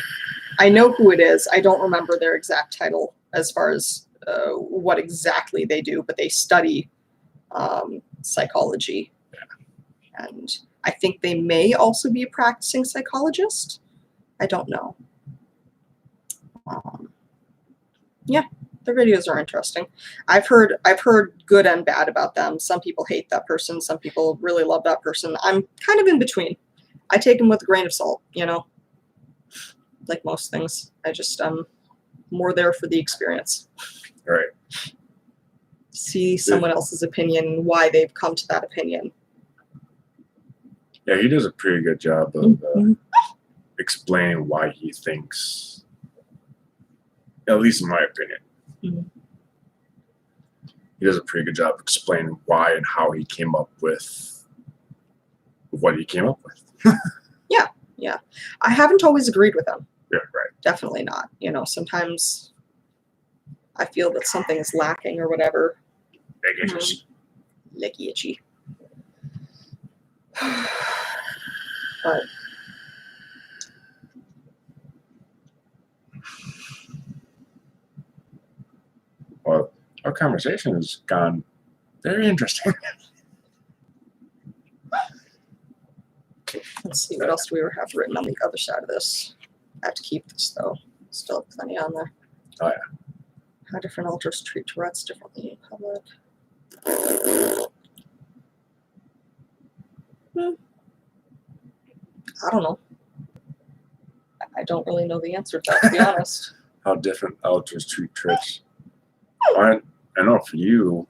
I know who it is. I don't remember their exact title as far as what exactly they do, but they study psychology, and I think they may also be a practicing psychologist. I don't know. Yeah, their videos are interesting. I've heard good and bad about them. Some people hate that person. Some people really love that person. I'm kind of in between. I take them with a grain of salt, like most things. I just more there for the experience. Right. See someone else's opinion, why they've come to that opinion. Yeah, he does a pretty good job of explaining why he thinks. At least in my opinion. Mm-hmm. He does a pretty good job explaining why and how he came up with what he came up with. Yeah. I haven't always agreed with him. Yeah, right. Definitely not. Sometimes I feel that something is lacking or whatever. Licky itchy. But well, our conversation has gone very interesting. let's see, what else do we have written on the other side of this? I have to keep this, though. Still have plenty on there. Oh, yeah. How different alters treat Tourette's differently in public. I don't know. I don't really know the answer to that, to be honest. How different alters treat trits. I know for you,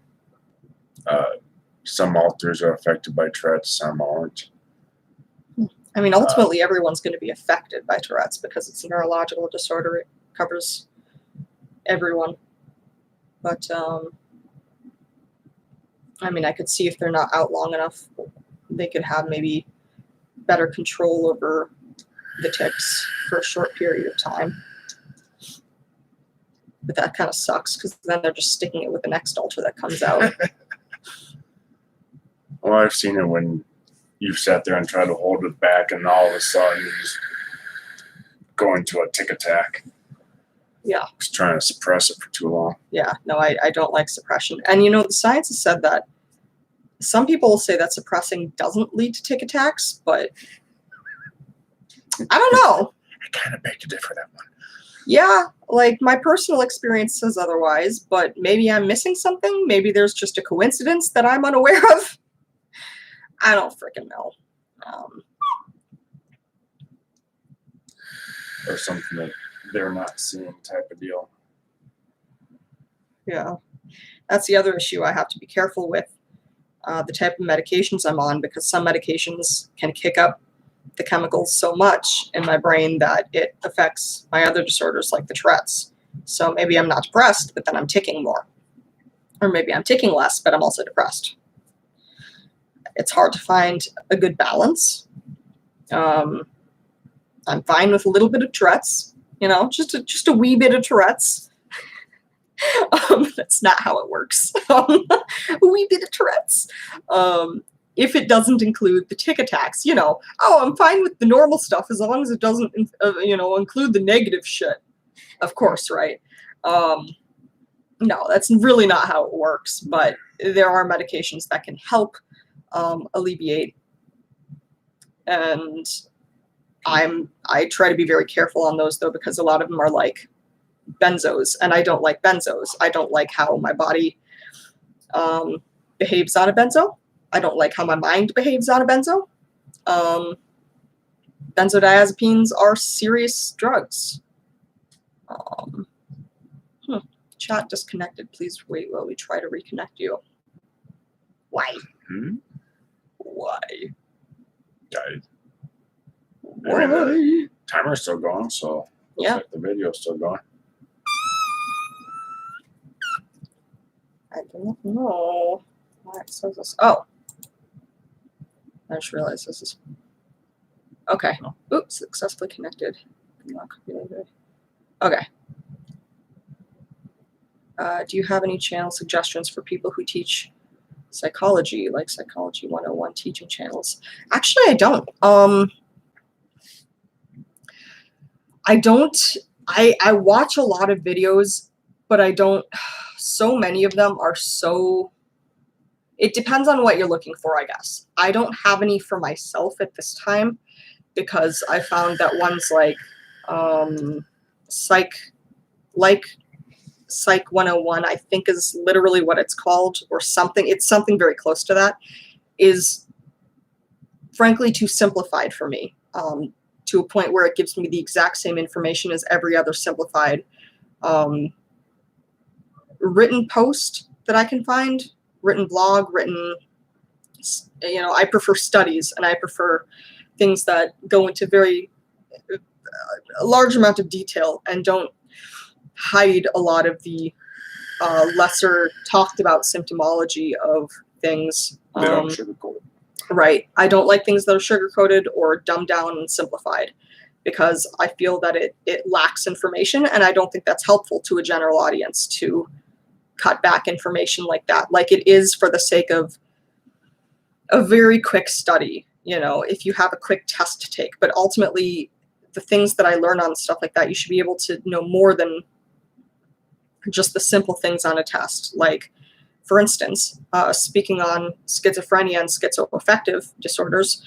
some alters are affected by Tourette's, some aren't. I mean, ultimately, everyone's going to be affected by Tourette's because it's a neurological disorder. It covers everyone. But, I mean, I could see if they're not out long enough, they could have maybe better control over the tics for a short period of time. But that kind of sucks because then they're just sticking it with the next alter that comes out. Well, I've seen it when you've sat there and tried to hold it back, and all of a sudden you just go into a tic attack. Yeah. Just trying to suppress it for too long. Yeah, no, I don't like suppression. And you know, the science has said that some people will say that suppressing doesn't lead to tic attacks, but I don't know. I kind of beg to differ that one. Yeah, like my personal experience says otherwise, but maybe I'm missing something. Maybe there's just a coincidence that I'm unaware of. I don't freaking know. Or something that they're not seeing type of deal. Yeah, that's the other issue I have to be careful with. The type of medications I'm on, because some medications can kick up the chemicals so much in my brain that it affects my other disorders like the Tourette's. So maybe I'm not depressed, but then I'm ticking more. Or maybe I'm ticking less, but I'm also depressed. It's hard to find a good balance. I'm fine with a little bit of Tourette's, you know, just a wee bit of Tourette's. That's not how it works. A wee bit of Tourette's. If it doesn't include the tic attacks, you know, oh, I'm fine with the normal stuff as long as it doesn't, you know, include the negative shit. Of course, right? No, that's really not how it works, but there are medications that can help alleviate. And I try to be very careful on those though, because a lot of them are like benzos, and I don't like benzos. I don't like how my body behaves on a benzo. I don't like how my mind behaves on a benzo. Benzodiazepines are serious drugs. Chat disconnected. Please wait while we try to reconnect you. Why? Why? Guys. Why? The timer's still going, so looks Yeah. like the video's still going. I don't know why it says this. Oh. I just realized this is. Okay. Oops, successfully connected. Okay. Do you have any channel suggestions for people who teach psychology, like Psychology 101 teaching channels? Actually, I don't. I watch a lot of videos, but I don't. So many of them are so. It depends on what you're looking for, I guess. I don't have any for myself at this time because I found that ones like Psych 101, I think is literally what it's called, or something. It's something very close to that, is frankly too simplified for me, to a point where it gives me the exact same information as every other simplified written post that I can find, written blog, written, you know, I prefer studies, and I prefer things that go into a large amount of detail and don't hide a lot of the lesser talked about symptomology of things. They don't sugarcoat it. Right. I don't like things that are sugar-coated or dumbed down and simplified, because I feel that it lacks information, and I don't think that's helpful to a general audience to cut back information like that. Like it is for the sake of a very quick study, you know, if you have a quick test to take. But ultimately, the things that I learn on stuff like that, you should be able to know more than just the simple things on a test. Like, for instance, speaking on schizophrenia and schizoaffective disorders,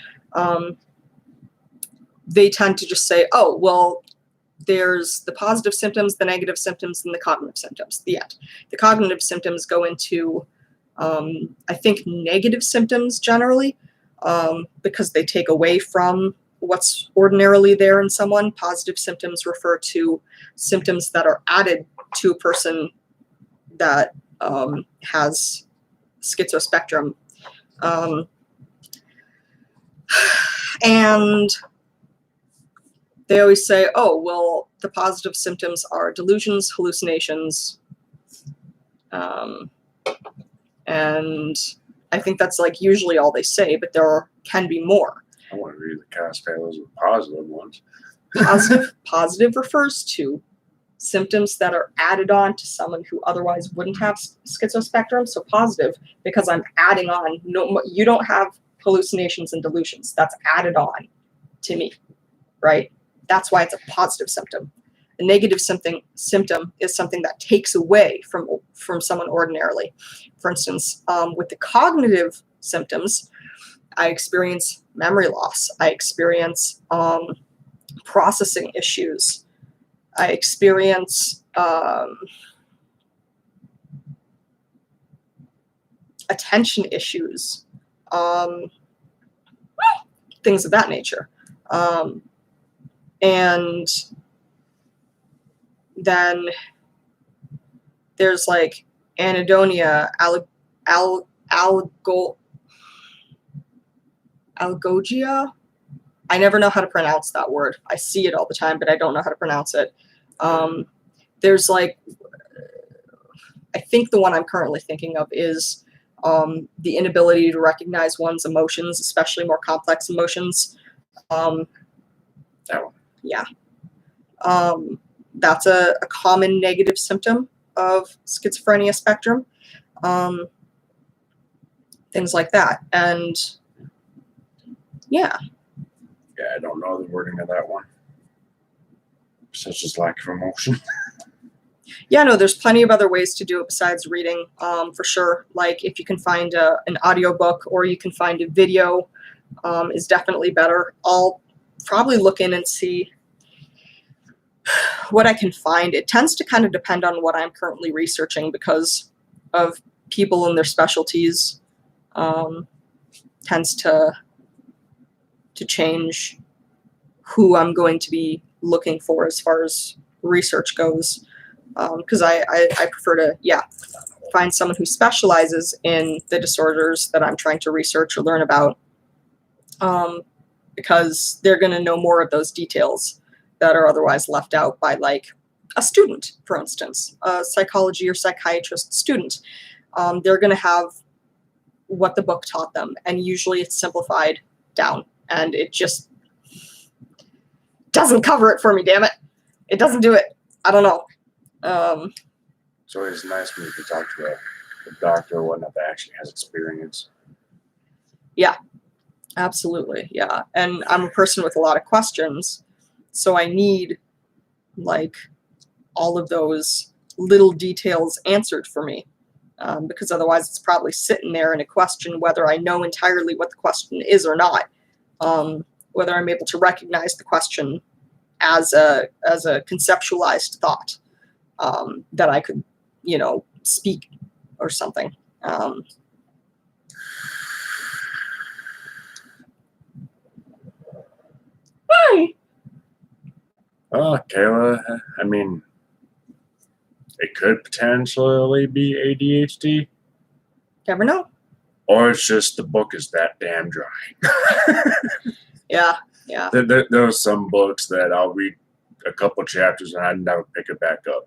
they tend to just say, oh, well, there's the positive symptoms, the negative symptoms, and the cognitive symptoms. The end. The cognitive symptoms go into, I think, negative symptoms generally, because they take away from what's ordinarily there in someone. Positive symptoms refer to symptoms that are added to a person that has schizospectrum. And they always say, oh, well, the positive symptoms are delusions, hallucinations. And I think that's like usually all they say, but there can be more. I want to read the Costellos with positive ones. Positive refers to symptoms that are added on to someone who otherwise wouldn't have schizospectrum. So positive, because I'm adding on. No, you don't have hallucinations and delusions. That's added on to me, right? That's why it's a positive symptom. A negative symptom is something that takes away from someone ordinarily. For instance, with the cognitive symptoms, I experience memory loss. I experience processing issues. I experience attention issues, things of that nature. And then there's like anhedonia, algogia. I never know how to pronounce that word. I see it all the time, but I don't know how to pronounce it. There's like, I think the one I'm currently thinking of is the inability to recognize one's emotions, especially more complex emotions. That one. Yeah. That's a common negative symptom of schizophrenia spectrum. Things like that. And yeah. Yeah, I don't know the wording of that one. Such as lack of emotion. Yeah, no, there's plenty of other ways to do it besides reading, for sure. Like if you can find an audiobook or you can find a video, is definitely better. I'll probably look in and see what I can find. It tends to kind of depend on what I'm currently researching because of people and their specialties. Tends to change who I'm going to be looking for as far as research goes. Because I prefer to, find someone who specializes in the disorders that I'm trying to research or learn about, because they're going to know more of those details that are otherwise left out by like a student, for instance, a psychology or psychiatrist student. They're going to have what the book taught them, and usually it's simplified down, and it just doesn't cover it for me, damn it. It doesn't do it. I don't know. So it's nice when you can talk to a doctor or whatnot that actually has experience. Yeah, absolutely. Yeah. And I'm a person with a lot of questions, so I need like all of those little details answered for me, because otherwise it's probably sitting there in a question whether I know entirely what the question is or not, whether I'm able to recognize the question as a conceptualized thought, that I could, speak or something. Hi. Oh, Kayla, I mean, it could potentially be ADHD, Never know. or it's just the book is that damn dry. Yeah. There are some books that I'll read a couple chapters and I never pick it back up.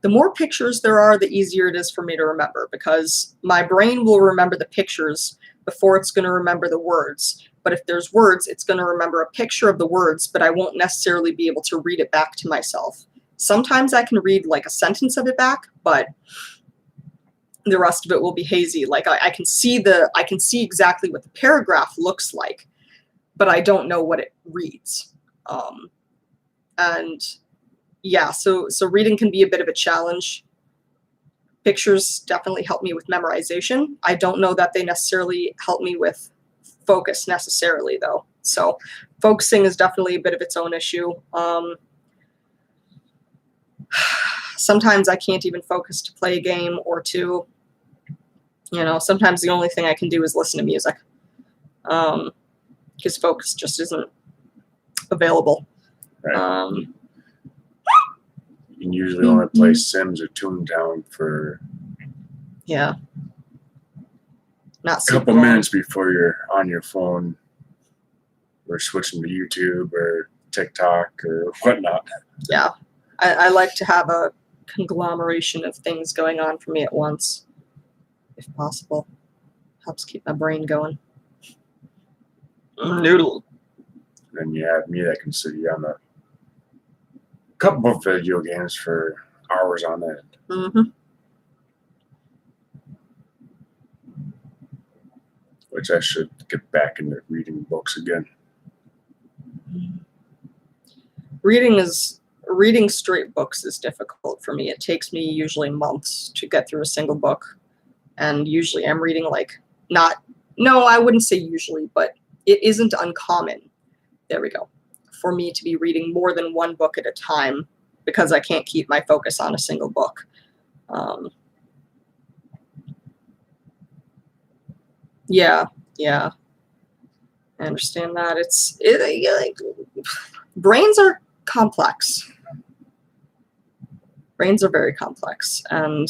The more pictures there are, the easier it is for me to remember, because my brain will remember the pictures before it's going to remember the words. But if there's words, it's going to remember a picture of the words, but I won't necessarily be able to read it back to myself. Sometimes I can read like a sentence of it back, but the rest of it will be hazy. Like I can see exactly what the paragraph looks like, but I don't know what it reads. And yeah, so reading can be a bit of a challenge. Pictures definitely help me with memorization. I don't know that they necessarily help me with focus necessarily, though. So focusing is definitely a bit of its own issue. Sometimes I can't even focus to play a game or to, sometimes the only thing I can do is listen to music, because focus just isn't available. Right. Um, You can usually only play Sims or Toontown for yeah. Not a super couple long. minutes before you're on your phone or switching to YouTube or TikTok or whatnot. Yeah. I like to have a conglomeration of things going on for me at once, if possible. Helps keep my brain going. Noodle. Then you have me that can sit you on a couple of video games for hours on end. Mm-hmm. Which I should get back into reading books again. Reading straight books is difficult for me. It takes me usually months to get through a single book. And usually I'm reading I wouldn't say usually, but it isn't uncommon. There we go. For me to be reading more than one book at a time because I can't keep my focus on a single book. Yeah. I understand that. Brains are complex. Brains are very complex, and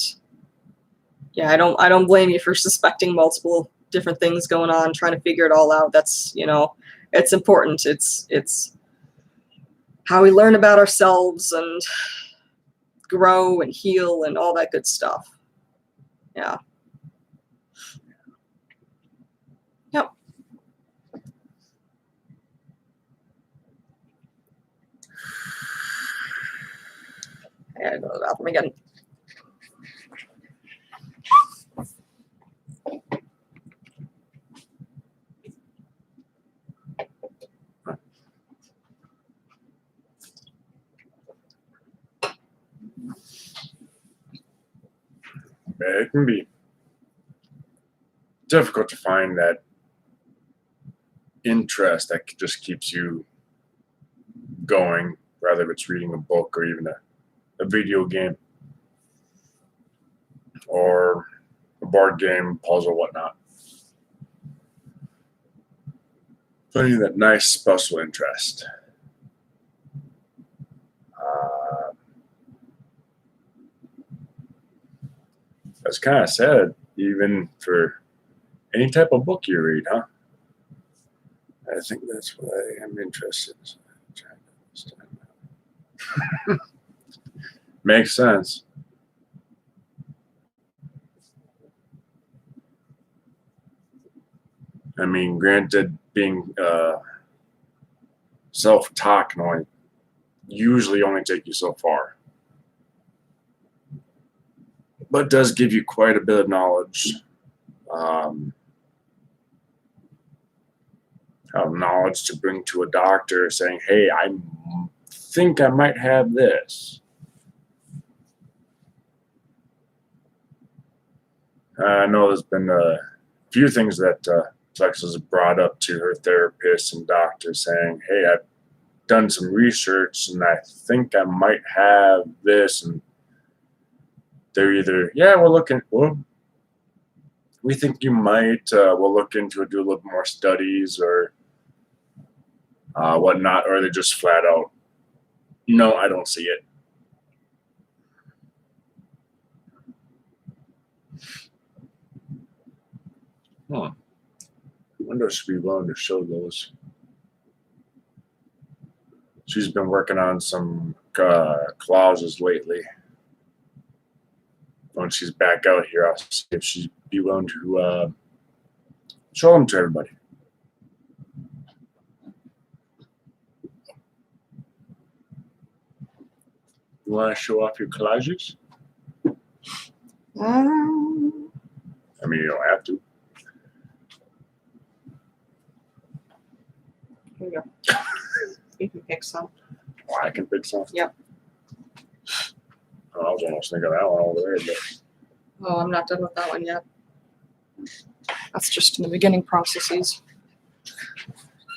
yeah, I don't blame you for suspecting multiple different things going on, trying to figure it all out. That's, it's important. It's how we learn about ourselves and grow and heal and all that good stuff. Yeah. Yep. I gotta go to the bathroom again. It can be difficult to find that interest that just keeps you going, whether it's reading a book or even a video game or a board game, puzzle, whatnot. Finding that nice special interest. That's kind of sad, even for any type of book you read, huh? I think that's why I'm interested. Makes sense. I mean, granted, being self-taught can usually only take you so far, but does give you quite a bit of knowledge. Knowledge to bring to a doctor saying, hey, I think I might have this. I know there's been a few things that Flex has brought up to her therapist and doctor saying, hey, I've done some research and I think I might have this. And they're either, yeah, we think you might, we'll look into it, do a little more studies or whatnot, or they're just flat out, no, I don't see it. I wonder if she'd be willing to show those. She's been working on some clauses lately. When she's back out here, I'll see if she'd be willing to show them to everybody. You want to show off your collages? I mean, you don't have to. Here you go. You can pick some. Oh, I can pick some. Yep. Oh, I was almost thinking of that one over there, but Oh, I'm not done with that one yet. That's just in the beginning processes. It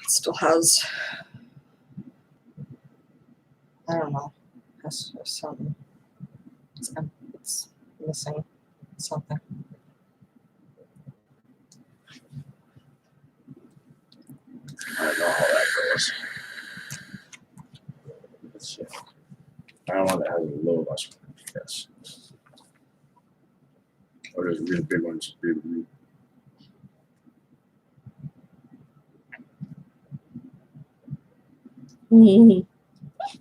still has, I don't know, has something. It's missing something. I don't know how that goes. So, I don't want that has a low loss. Yes. Or there's really big ones. Really. I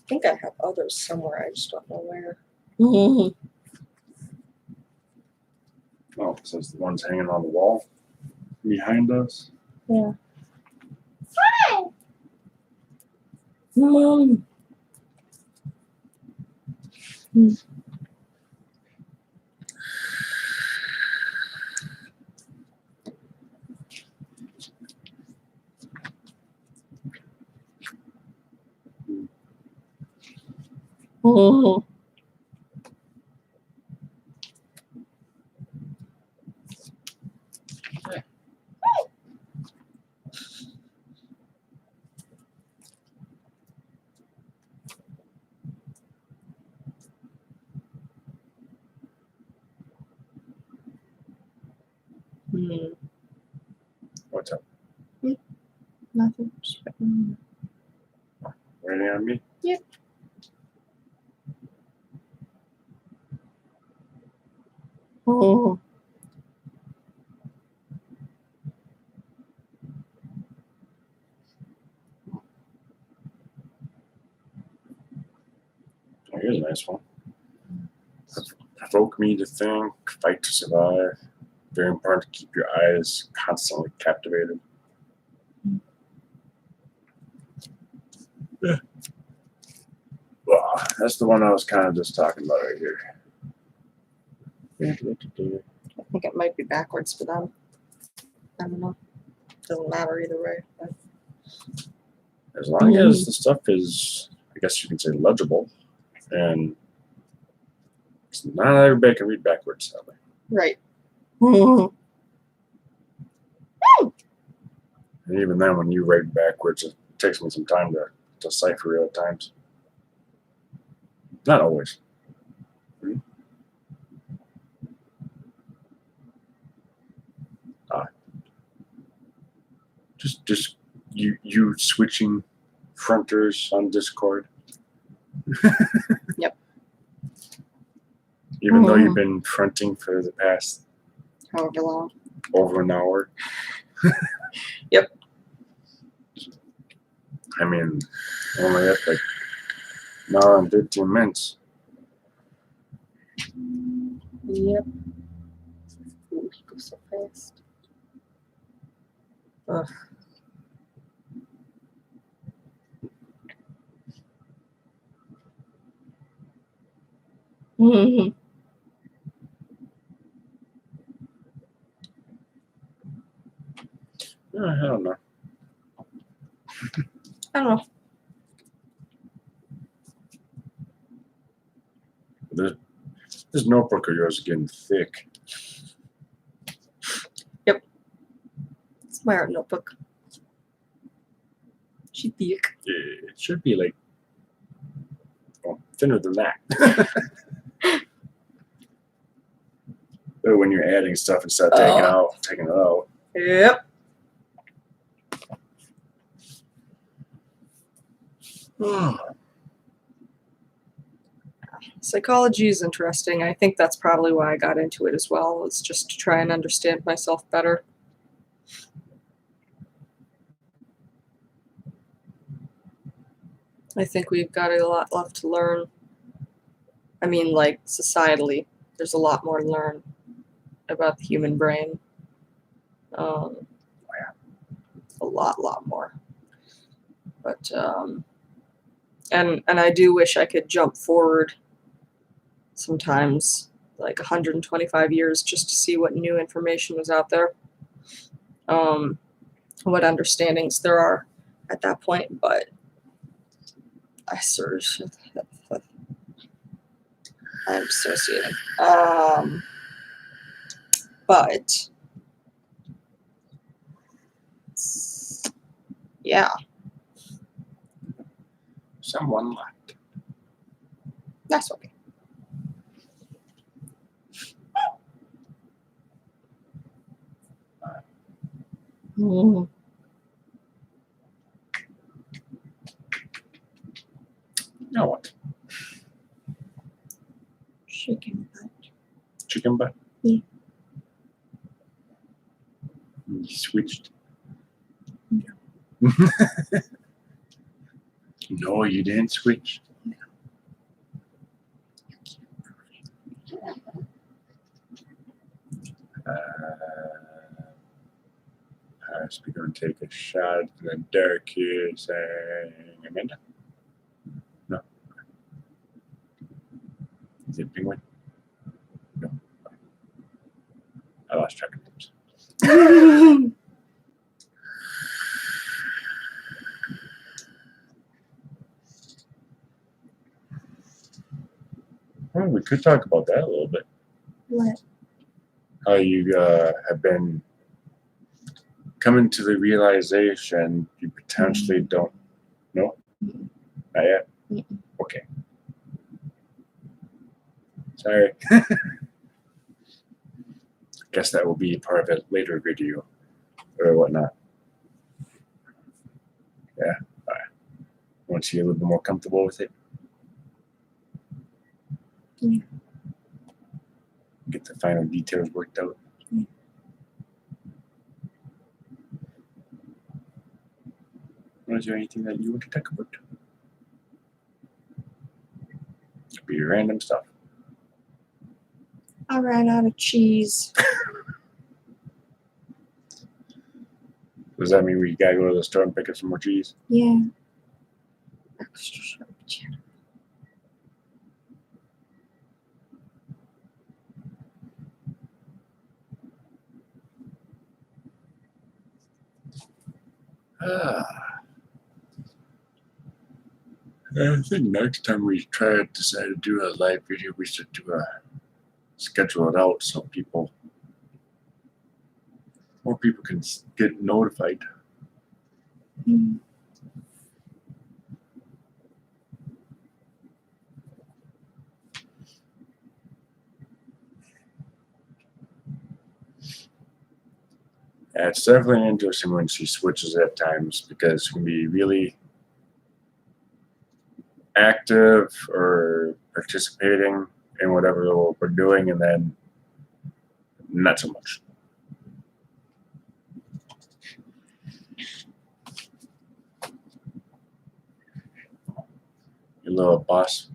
think I have others somewhere. I just don't know where. Oh, so it's the ones hanging on the wall behind us. Yeah. Mom. What's up? Nothing. Waiting on me? Yep. Oh, here's a nice one. Provoke me to think, fight to survive. Very important to keep your eyes constantly captivated. Yeah. Well, that's the one I was kind of just talking about right here. I think it might be backwards for them. I don't know. Doesn't matter either way. But. As long as the stuff is, I guess you can say, legible, and not everybody can read backwards, sadly. Right. And even then, when you write backwards, it takes me some time to decipher it at times. Not always. Just you switching fronters on Discord. Yep. Even though you've been fronting for the past However long. over an hour. Yep. I mean, only at like an hour and 15 minutes. Yep. Ooh, he goes so fast. Ugh. I don't know. I don't know. This notebook of yours is getting thick. It's my art notebook. She thick. It should be like thinner than that. But when you're adding stuff instead of taking it out. Yep. Psychology is interesting. I think that's probably why I got into it as well. It's just to try and understand myself better. I think we've got a lot left to learn. I mean, like, societally, there's a lot more to learn about the human brain. A lot more. But, and I do wish I could jump forward sometimes, like 125 years, just to see what new information was out there. What understandings there are at that point, but I sort of I'm dissociating. But yeah, Someone left. that's okay. Chicken butt. Chicken butt? Yeah. You switched? No. No, you didn't switch. We're going to take a shot in the dark here saying, Amanda? No. Is it penguin? No. I lost track of names. Well, we could talk about that a little bit. What? How you have been coming to the realization you potentially don't know? Mm-mm. Not yet? Mm-mm. Okay. Sorry. Guess that will be part of a later video or whatnot. Yeah. Once you're a little bit more comfortable with it. Yeah. Get the final details worked out. Yeah. Was there anything that you want to talk about? Could be random stuff. I ran out of cheese. Does that mean we gotta go to the store and pick up some more cheese? Yeah. Extra sharp cheddar. I think next time we decide to do a live video, we should schedule it out so more people can get notified. Mm. Yeah, it's definitely interesting when she switches at times because she can be really active or participating in whatever we're doing, and then not so much. Your little boss,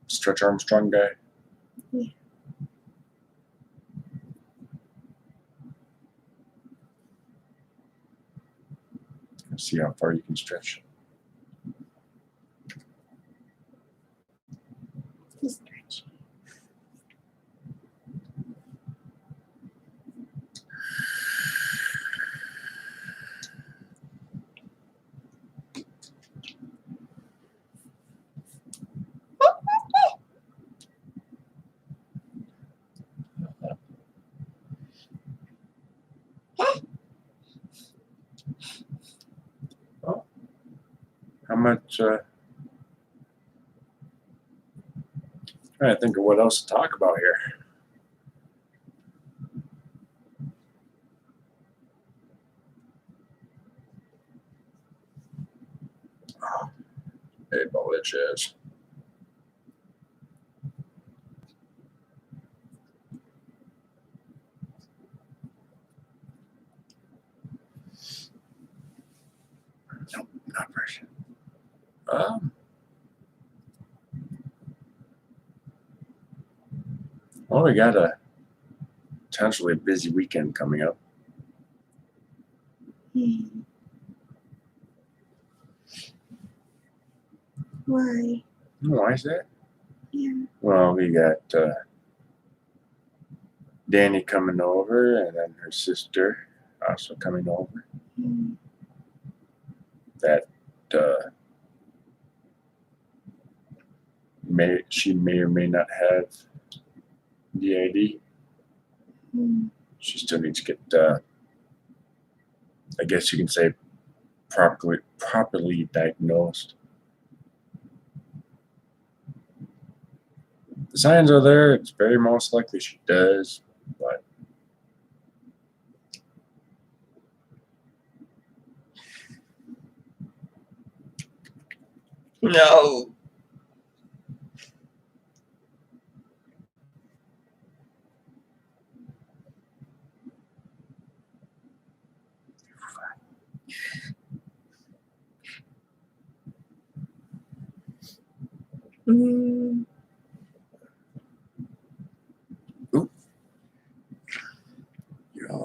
Stretch Armstrong guy. Yeah. Let's see how far you can stretch. It's stretchy. How much? Trying to think of what else to talk about here. Hey, bitches. Nope, not version. Well, we got a potentially busy weekend coming up. Mm. Why? Why is that? Yeah. Well, we got Danny coming over, and then her sister also coming over. Mm. That she may or may not have DID. Mm. She still needs to get, I guess you can say, properly diagnosed. The signs are there. It's very most likely she does, but No. Mm. Yeah.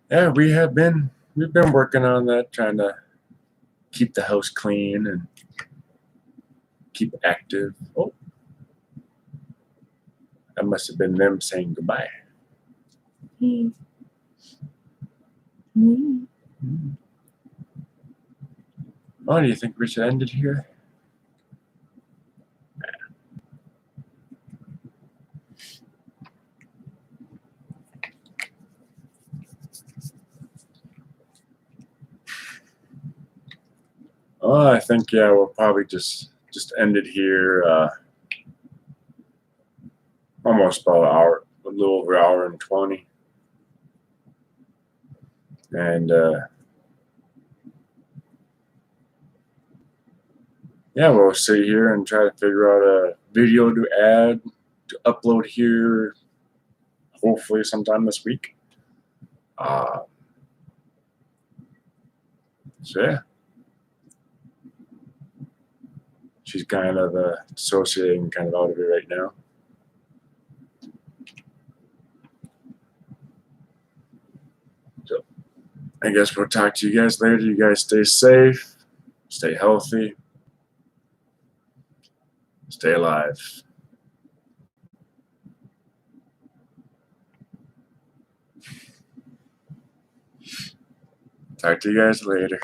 Yeah, we've been working on that, trying to keep the house clean and keep active. Oh, that must have been them saying goodbye. Mm. Mm. Oh, do you think we should end it here? Oh, I think we'll probably just end it here. Almost about an hour, a little over an hour and 20. And we'll sit here and try to figure out a video to add to upload here. Hopefully, sometime this week. So yeah, she's kind of dissociating, kind of out of it right now. So I guess we'll talk to you guys later. You guys stay safe, stay healthy, stay alive. Talk to you guys later.